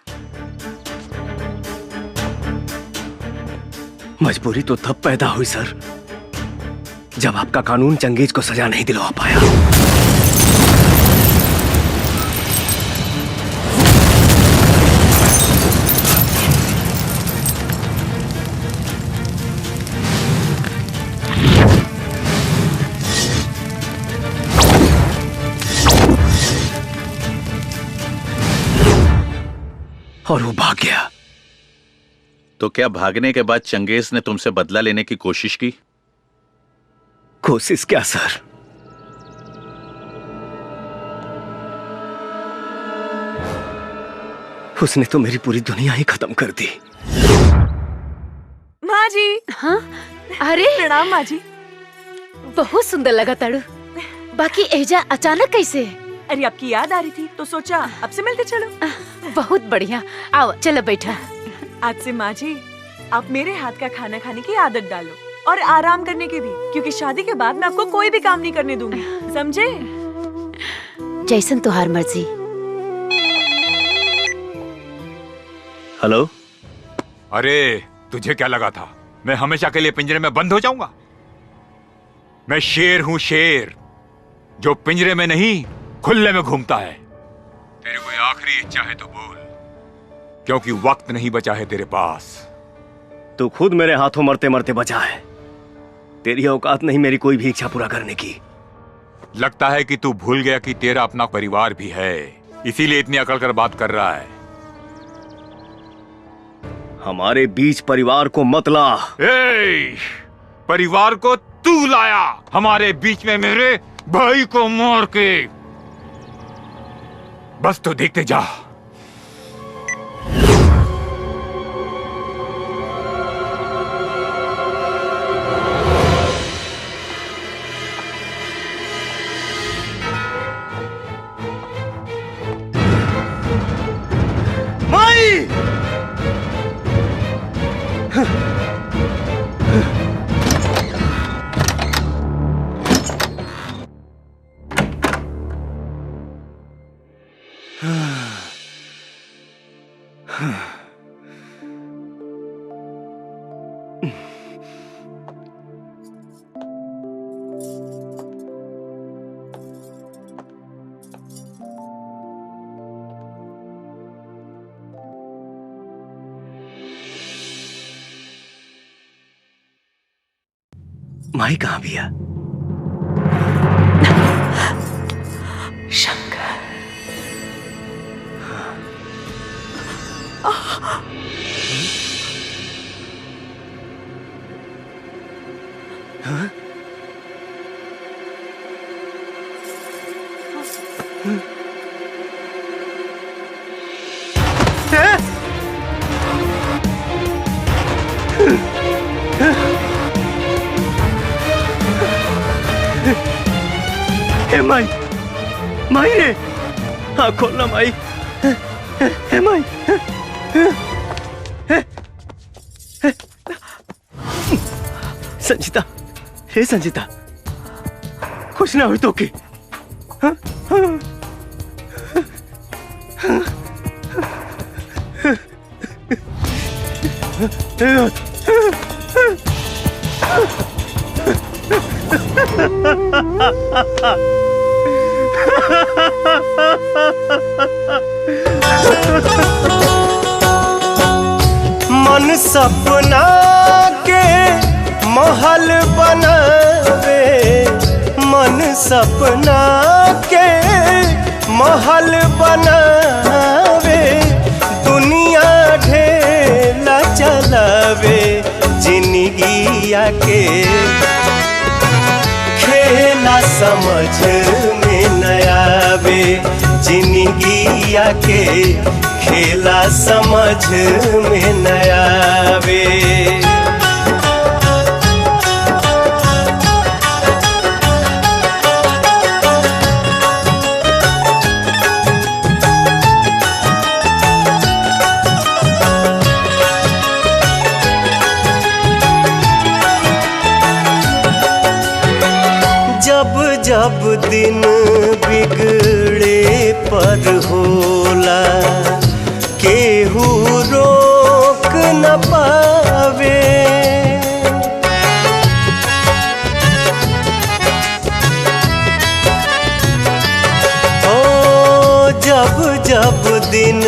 [SPEAKER 1] मजबूरी तो तब पैदा हुई सर, जब आपका कानून चंगेज को सजा नहीं दिलवा पाया। और वो भाग गया।
[SPEAKER 13] तो क्या भागने के बाद चंगेज ने तुमसे बदला लेने की कोशिश की?
[SPEAKER 1] कोशिश क्या सर, उसने तो मेरी पूरी दुनिया ही खत्म कर दी।
[SPEAKER 18] माँ जी।
[SPEAKER 15] हाँ अरे
[SPEAKER 18] प्रणाम माँ जी।
[SPEAKER 15] बहुत सुंदर लगा ताड़ू। बाकी एजा अचानक कैसे?
[SPEAKER 18] अरे आपकी याद आ रही थी तो सोचा अब से मिलते चलो।
[SPEAKER 15] बहुत बढ़िया, आओ चलो बैठा।
[SPEAKER 18] आज से माँ जी आप मेरे हाथ का खाना खाने की आदत डालो और आराम करने की भी, क्योंकि शादी के बाद मैं आपको कोई भी काम नहीं करने दूंगी, समझे?
[SPEAKER 15] जैसन तुहार मर्जी।
[SPEAKER 1] हेलो।
[SPEAKER 4] अरे तुझे क्या लगा था मैं हमेशा के लिए पिंजरे में बंद हो जाऊंगा? मैं शेर हूं, शेर जो पिंजरे में नहीं खुले में घूमता है। तेरी कोई आखिरी इच्छा है तो बोल, क्योंकि वक्त नहीं बचा है तेरे पास।
[SPEAKER 1] तू खुद मेरे हाथों मरते मरते बचा है। तेरी औकात नहीं मेरी कोई भी इच्छा पूरा करने की।
[SPEAKER 4] लगता है कि तू भूल गया कि तेरा अपना परिवार भी है, इसीलिए इतनी अकड़ कर बात कर रहा है।
[SPEAKER 1] हमारे बीच परिवार को मत ला।
[SPEAKER 4] परिवार को तू लाया हमारे बीच में, मेरे भाई को मार के। बस तो देखते जा।
[SPEAKER 8] माई!
[SPEAKER 1] माई कहाँ भी है?
[SPEAKER 18] शंकर।
[SPEAKER 1] हाँ? हे माई, माई रे, हाँ खोलना माई। हे माई, संजीता, हे संजीता, कुछ ना हुई तो की? हाँ? हाँ?
[SPEAKER 6] मन सपना के महल बनावे, मन सपना के महल बनावे, दुनिया ढेला चलावे, जिंदगिया के खेल समझ में न आवे, जिंदगी आके खेला समझ में न आवे। जब जब दिन बिगड़े पर होला, केहू रोक न पावे। ओ जब जब दिन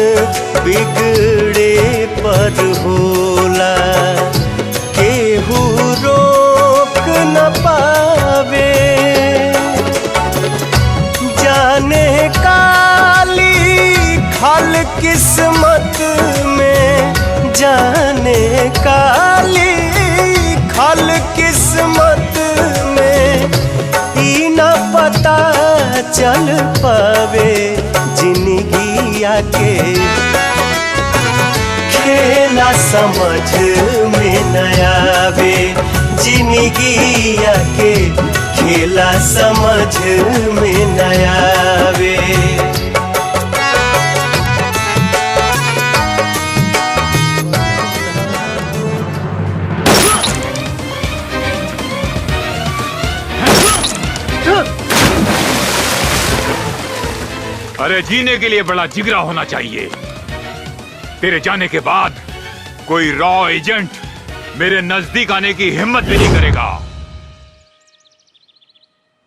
[SPEAKER 6] बिगड़े पर होला, केहू रोक न पावे। जाने काली खल किस्मत में, जाने काली खल किस्मत में, ई न पता चल पावे जिंदगी आके खेला समझ में न आवे। जिंदगी आके खेला समझ में न आवे।
[SPEAKER 4] अरे जीने के लिए बड़ा जिगरा होना चाहिए। तेरे जाने के बाद कोई रॉ एजेंट मेरे नजदीक आने की हिम्मत भी नहीं करेगा।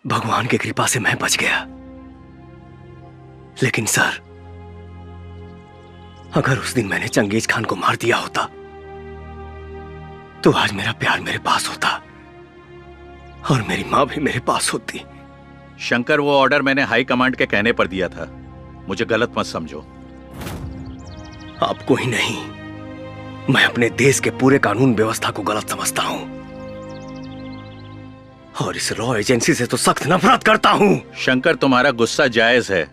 [SPEAKER 1] भगवान की कृपा से मैं बच गया, लेकिन सर, अगर उस दिन मैंने चंगेज खान को मार दिया होता तो आज मेरा प्यार मेरे पास होता और मेरी मां भी मेरे पास होती।
[SPEAKER 13] शंकर, वो ऑर्डर मैंने हाई कमांड के कहने पर दिया था, मुझे गलत मत समझो।
[SPEAKER 1] आपको ही नहीं, मैं अपने देश के पूरे कानून व्यवस्था को गलत समझता हूं और इस रॉ एजेंसी से तो सख्त नफरत करता हूं।
[SPEAKER 13] शंकर, तुम्हारा गुस्सा जायज है।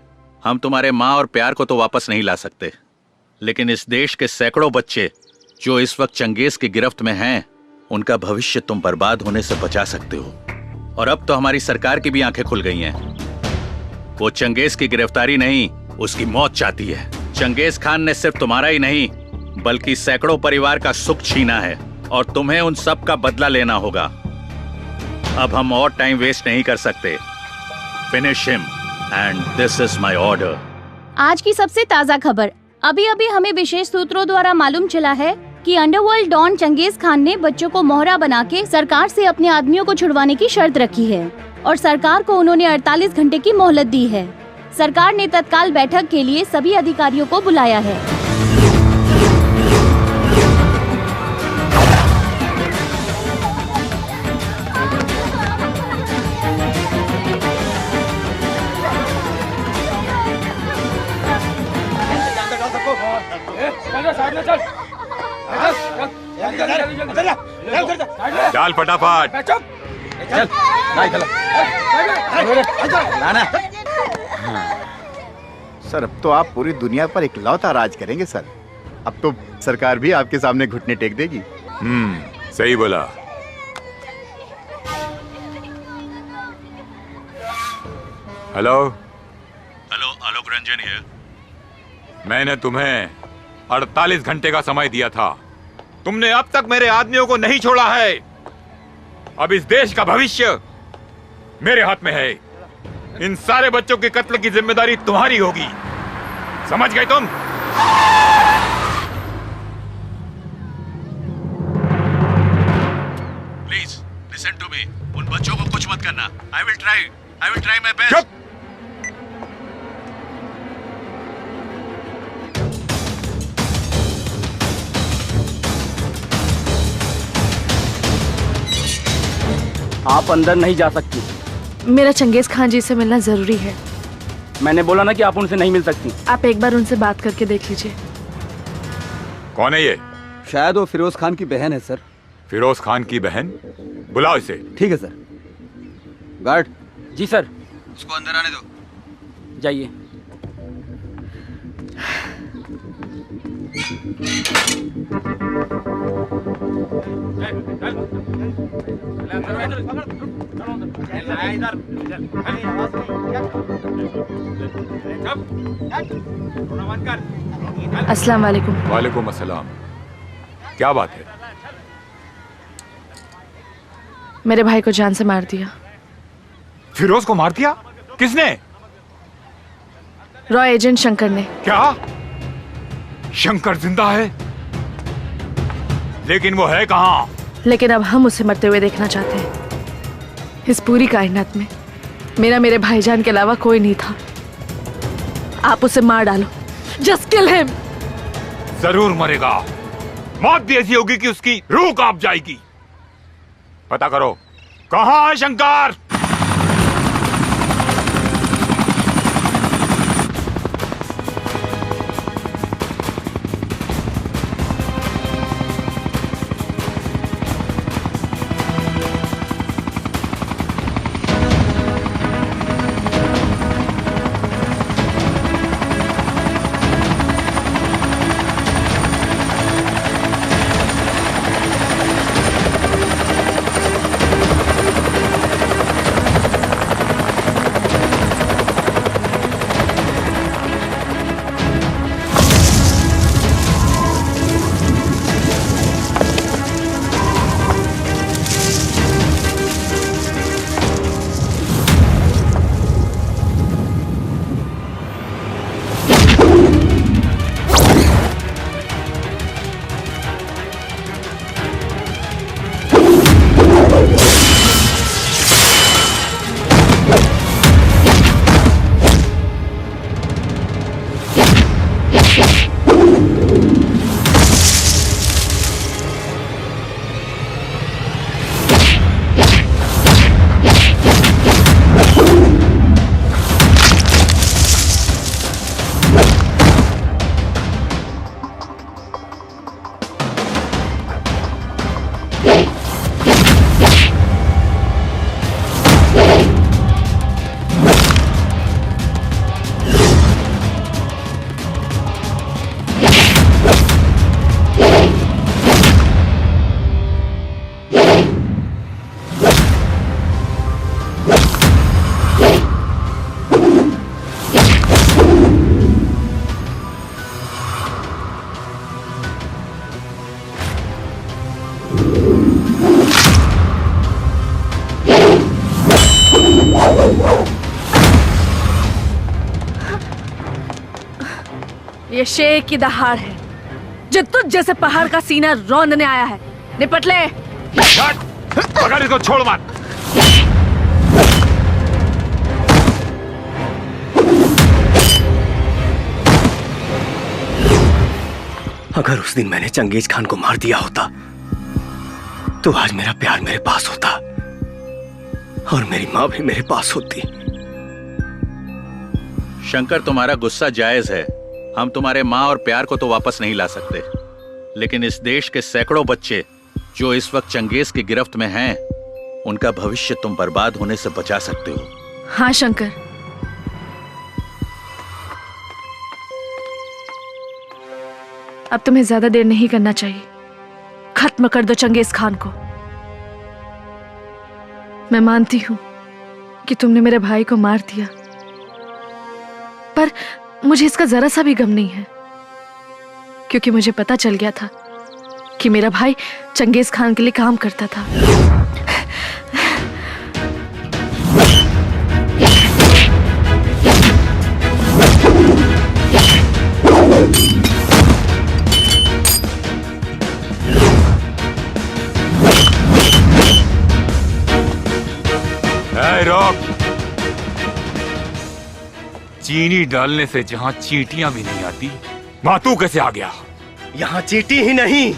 [SPEAKER 13] हम तुम्हारे माँ और प्यार को तो वापस नहीं ला सकते, लेकिन इस देश के सैकड़ों बच्चे जो इस वक्त चंगेज की गिरफ्त में हैं, उनका भविष्य तुम बर्बाद होने से बचा सकते हो। और अब तो हमारी सरकार की भी आंखें खुल गई हैं। वो चंगेज की गिरफ्तारी नहीं, उसकी मौत चाहती है। चंगेज खान ने सिर्फ तुम्हारा ही नहीं बल्कि सैकड़ों परिवार का सुख छीना है और तुम्हें उन सब का बदला लेना होगा। अब हम और टाइम वेस्ट नहीं कर सकते। Finish him and this is my order.
[SPEAKER 5] आज की सबसे ताज़ा खबर। अभी अभी हमें विशेष सूत्रों द्वारा मालूम चला है कि अंडरवर्ल्ड डॉन चंगेज खान ने बच्चों को मोहरा बना के सरकार से अपने आदमियों को छुड़वाने की शर्त रखी है और सरकार को उन्होंने 48 घंटे की मोहलत दी है। सरकार ने तत्काल बैठक के लिए सभी अधिकारियों को बुलाया है।
[SPEAKER 4] डाल फटाफट।
[SPEAKER 3] सर, अब तो आप पूरी दुनिया पर इकलौता राज करेंगे सर। अब तो सरकार भी आपके सामने घुटने टेक देगी।
[SPEAKER 4] सही बोला। Hello
[SPEAKER 13] hello, Alok Ranjan here.
[SPEAKER 4] मैंने तुम्हें 48 घंटे का समय दिया था, तुमने अब तक मेरे आदमियों को नहीं छोड़ा है। अब इस देश का भविष्य मेरे हाथ में है। इन सारे बच्चों के कत्ल की जिम्मेदारी तुम्हारी होगी, समझ गए तुम?
[SPEAKER 13] Please listen to me. उन बच्चों को कुछ मत करना। I will try my best.
[SPEAKER 11] आप अंदर नहीं जा सकती।
[SPEAKER 12] मेरा चंगेज खान जी से मिलना जरूरी है।
[SPEAKER 11] मैंने बोला ना कि आप उनसे नहीं मिल सकती।
[SPEAKER 12] आप एक बार उनसे बात करके देख लीजिए।
[SPEAKER 4] कौन है ये?
[SPEAKER 19] शायद वो फिरोज खान की बहन है सर।
[SPEAKER 4] फिरोज खान की बहन? बुलाओ इसे।
[SPEAKER 19] ठीक है सर। गार्ड,
[SPEAKER 23] जी सर।
[SPEAKER 11] उसको अंदर आने दो।
[SPEAKER 23] जाइए।
[SPEAKER 12] अस्सलाम वालेकुम।
[SPEAKER 4] वालेकुम अस्सलाम। क्या बात है?
[SPEAKER 12] मेरे भाई को जान से मार दिया।
[SPEAKER 4] फिरोज को मार दिया? किसने?
[SPEAKER 12] रॉ एजेंट शंकर ने।
[SPEAKER 4] क्या? शंकर जिंदा है? लेकिन वो है कहाँ?
[SPEAKER 12] लेकिन अब हम उसे मरते हुए देखना चाहते हैं। इस पूरी कायनात में मेरे भाईजान के अलावा कोई नहीं था। आप उसे मार डालो। Just kill him.
[SPEAKER 4] जरूर मरेगा। मौत भी ऐसी होगी कि उसकी रूह कांप जाएगी। पता करो कहाँ है शंकर?
[SPEAKER 12] ये शेर की दहाड़ है जो तुझ जैसे पहाड़ का सीना रौंदने आया है। निपट ले।
[SPEAKER 4] पकड़ इसको, छोड़ मत।
[SPEAKER 1] अगर उस दिन मैंने चंगेज खान को मार दिया होता तो आज मेरा प्यार मेरे पास होता और मेरी माँ भी मेरे पास होती।
[SPEAKER 13] शंकर, तुम्हारा गुस्सा जायज है। हम तुम्हारे माँ और प्यार को तो वापस नहीं ला सकते, लेकिन इस देश के सैकड़ों बच्चे जो इस वक्त चंगेज की गिरफ्त में हैं, उनका भविष्य तुम बर्बाद होने से बचा सकते हो।
[SPEAKER 12] हाँ शंकर, अब तुम्हें ज्यादा देर नहीं करना चाहिए। खत्म कर दो चंगेज खान को। मैं मानती हूं कि तुमने मेरे भाई को मार दिया, पर मुझे इसका जरा सा भी गम नहीं है, क्योंकि मुझे पता चल गया था कि मेरा भाई चंगेज खान के लिए काम करता था।
[SPEAKER 4] रोक। चीनी डालने से जहां चींटियां भी नहीं आती, वहां तू कैसे आ गया?
[SPEAKER 8] यहाँ चींटी ही नहीं,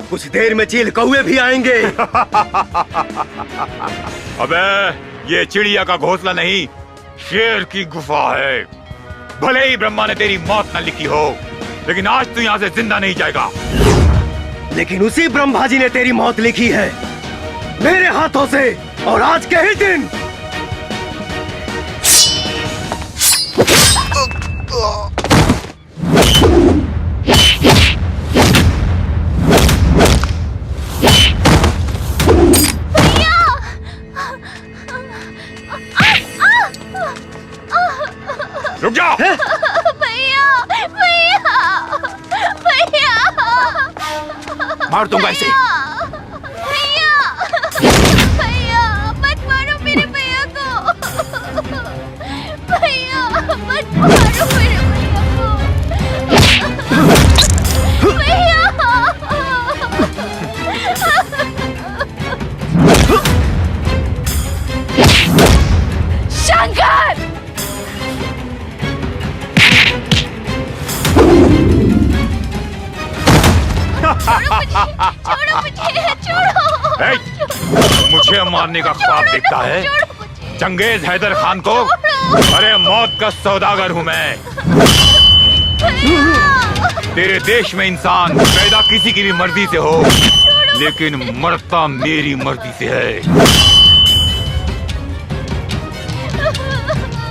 [SPEAKER 8] कुछ देर में चील कौवे भी आएंगे।
[SPEAKER 4] अबे, ये चिड़िया का घोंसला नहीं, शेर की गुफा है। भले ही ब्रह्मा ने तेरी मौत न लिखी हो, लेकिन आज तू यहाँ से जिंदा नहीं जाएगा।
[SPEAKER 8] लेकिन उसी ब्रह्मा जी ने तेरी मौत लिखी है मेरे हाथों से, और आज के ही दिन
[SPEAKER 4] रुक जाओ।
[SPEAKER 10] भैया भैया भैया
[SPEAKER 4] मार दूंगा इसे।
[SPEAKER 10] भैया भैया मत मारो मेरे भैया को। भैया मत मारो मेरे भैया को। भैया शंकर छोड़ो मुझे, छोड़ो।
[SPEAKER 4] मुझे मारने का ख्वाब देखता है चंगेज हैदर खान को? अरे मौत का सौदागर हूँ मैं। तेरे देश में इंसान पैदा किसी की भी मर्जी से हो, लेकिन मरता मेरी मर्जी से है।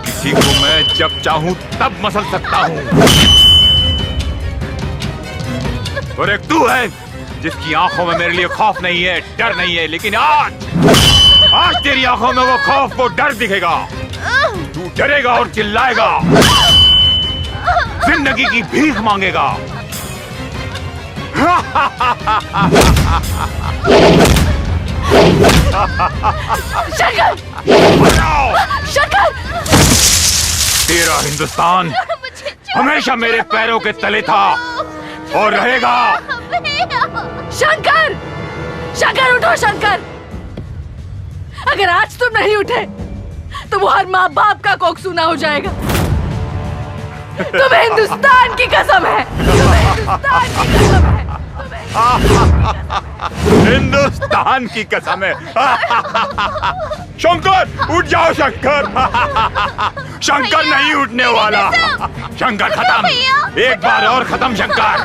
[SPEAKER 4] किसी को मैं जब चाहूं तब मसल सकता हूँ। और एक तू है जिसकी आंखों में मेरे लिए खौफ नहीं है, डर नहीं है, लेकिन आज तेरी आंखों में वो खौफ, वो डर दिखेगा। तू डरेगा और चिल्लाएगा, जिंदगी की भीख मांगेगा।
[SPEAKER 10] शंकर! शंकर!
[SPEAKER 4] तेरा हिंदुस्तान हमेशा मेरे पैरों के तले था और रहेगा।
[SPEAKER 12] शंकर! शंकर उठो शंकर! अगर आज तुम नहीं उठे तो वो हर माँ बाप का कोख सूना हो जाएगा। तुम्हें हिंदुस्तान की कसम है, तुम्हें हिंदुस्तान की कसम है।
[SPEAKER 4] हिंदुस्तान की कसम है। शंकर उठ जाओ शंकर। शंकर नहीं उठने वाला। शंकर खत्म, एक बार और खत्म Shankar.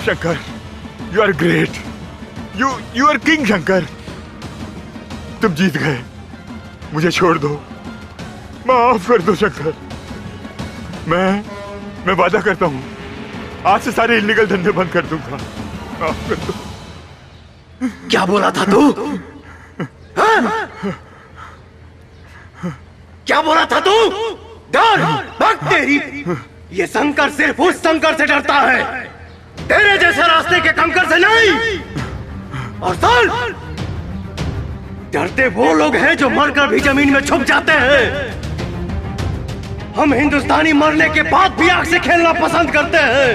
[SPEAKER 4] Shankar, you are great, you are king Shankar. तुम जीत गए, मुझे छोड़ दो, माफ कर दो शंकर। मैं वादा करता हूँ आज से सारे इलीगल धंधे बंद कर दूंगा। माफ कर दो।
[SPEAKER 8] क्या बोला था तू? हाँ? क्या बोला था तू? डर भाग तेरी। ये शंकर सिर्फ उस शंकर से डरता है, तेरे जैसे रास्ते के कंकर से नहीं। और सुन, डरते वो लोग हैं जो मरकर भी जमीन में छुप जाते हैं। हम हिंदुस्तानी मरने के बाद भी आग से खेलना पसंद करते हैं।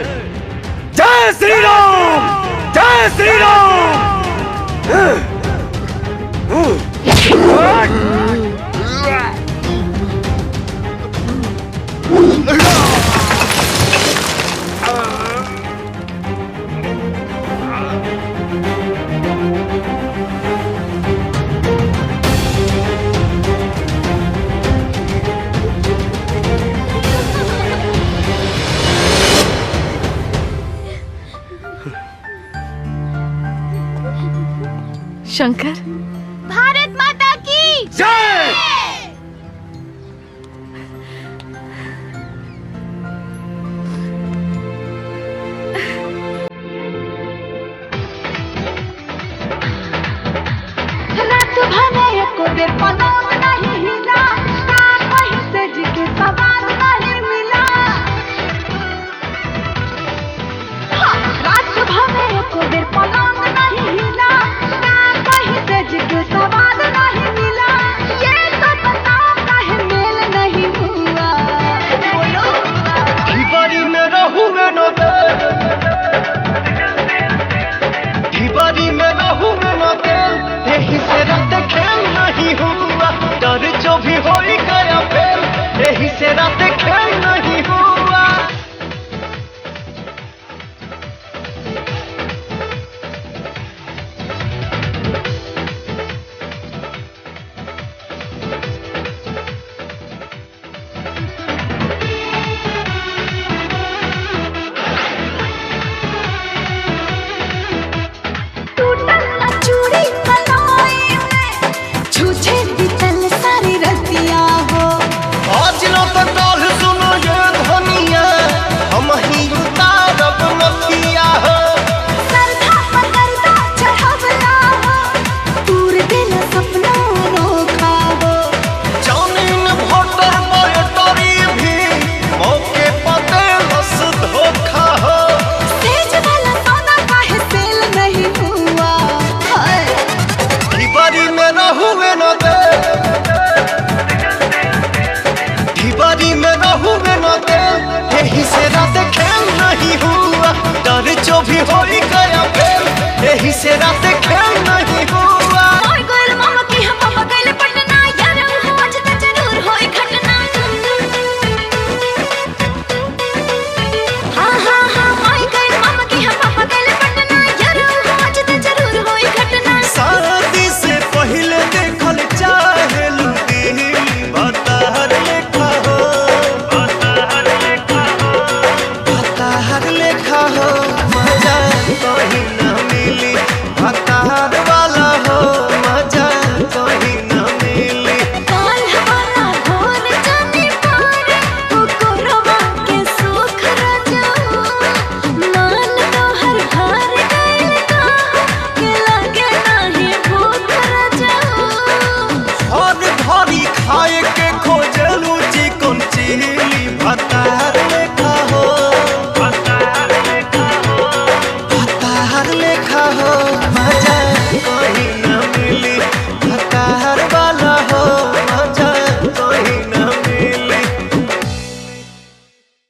[SPEAKER 8] जय श्री राम, जय श्री राम।
[SPEAKER 12] शंकर,
[SPEAKER 10] भारत माता की
[SPEAKER 8] जय।
[SPEAKER 10] रात भने एको बेर पलंग नहीं हिला, कान वहीं से जिके सवाल नहीं मिला। हाँ, रात भने एको बेर पलंग नहीं हिला, कान वहीं से
[SPEAKER 6] यही से रात खेल नहीं हुआ, डर जो भी हो गया फेल, यही से रात खेल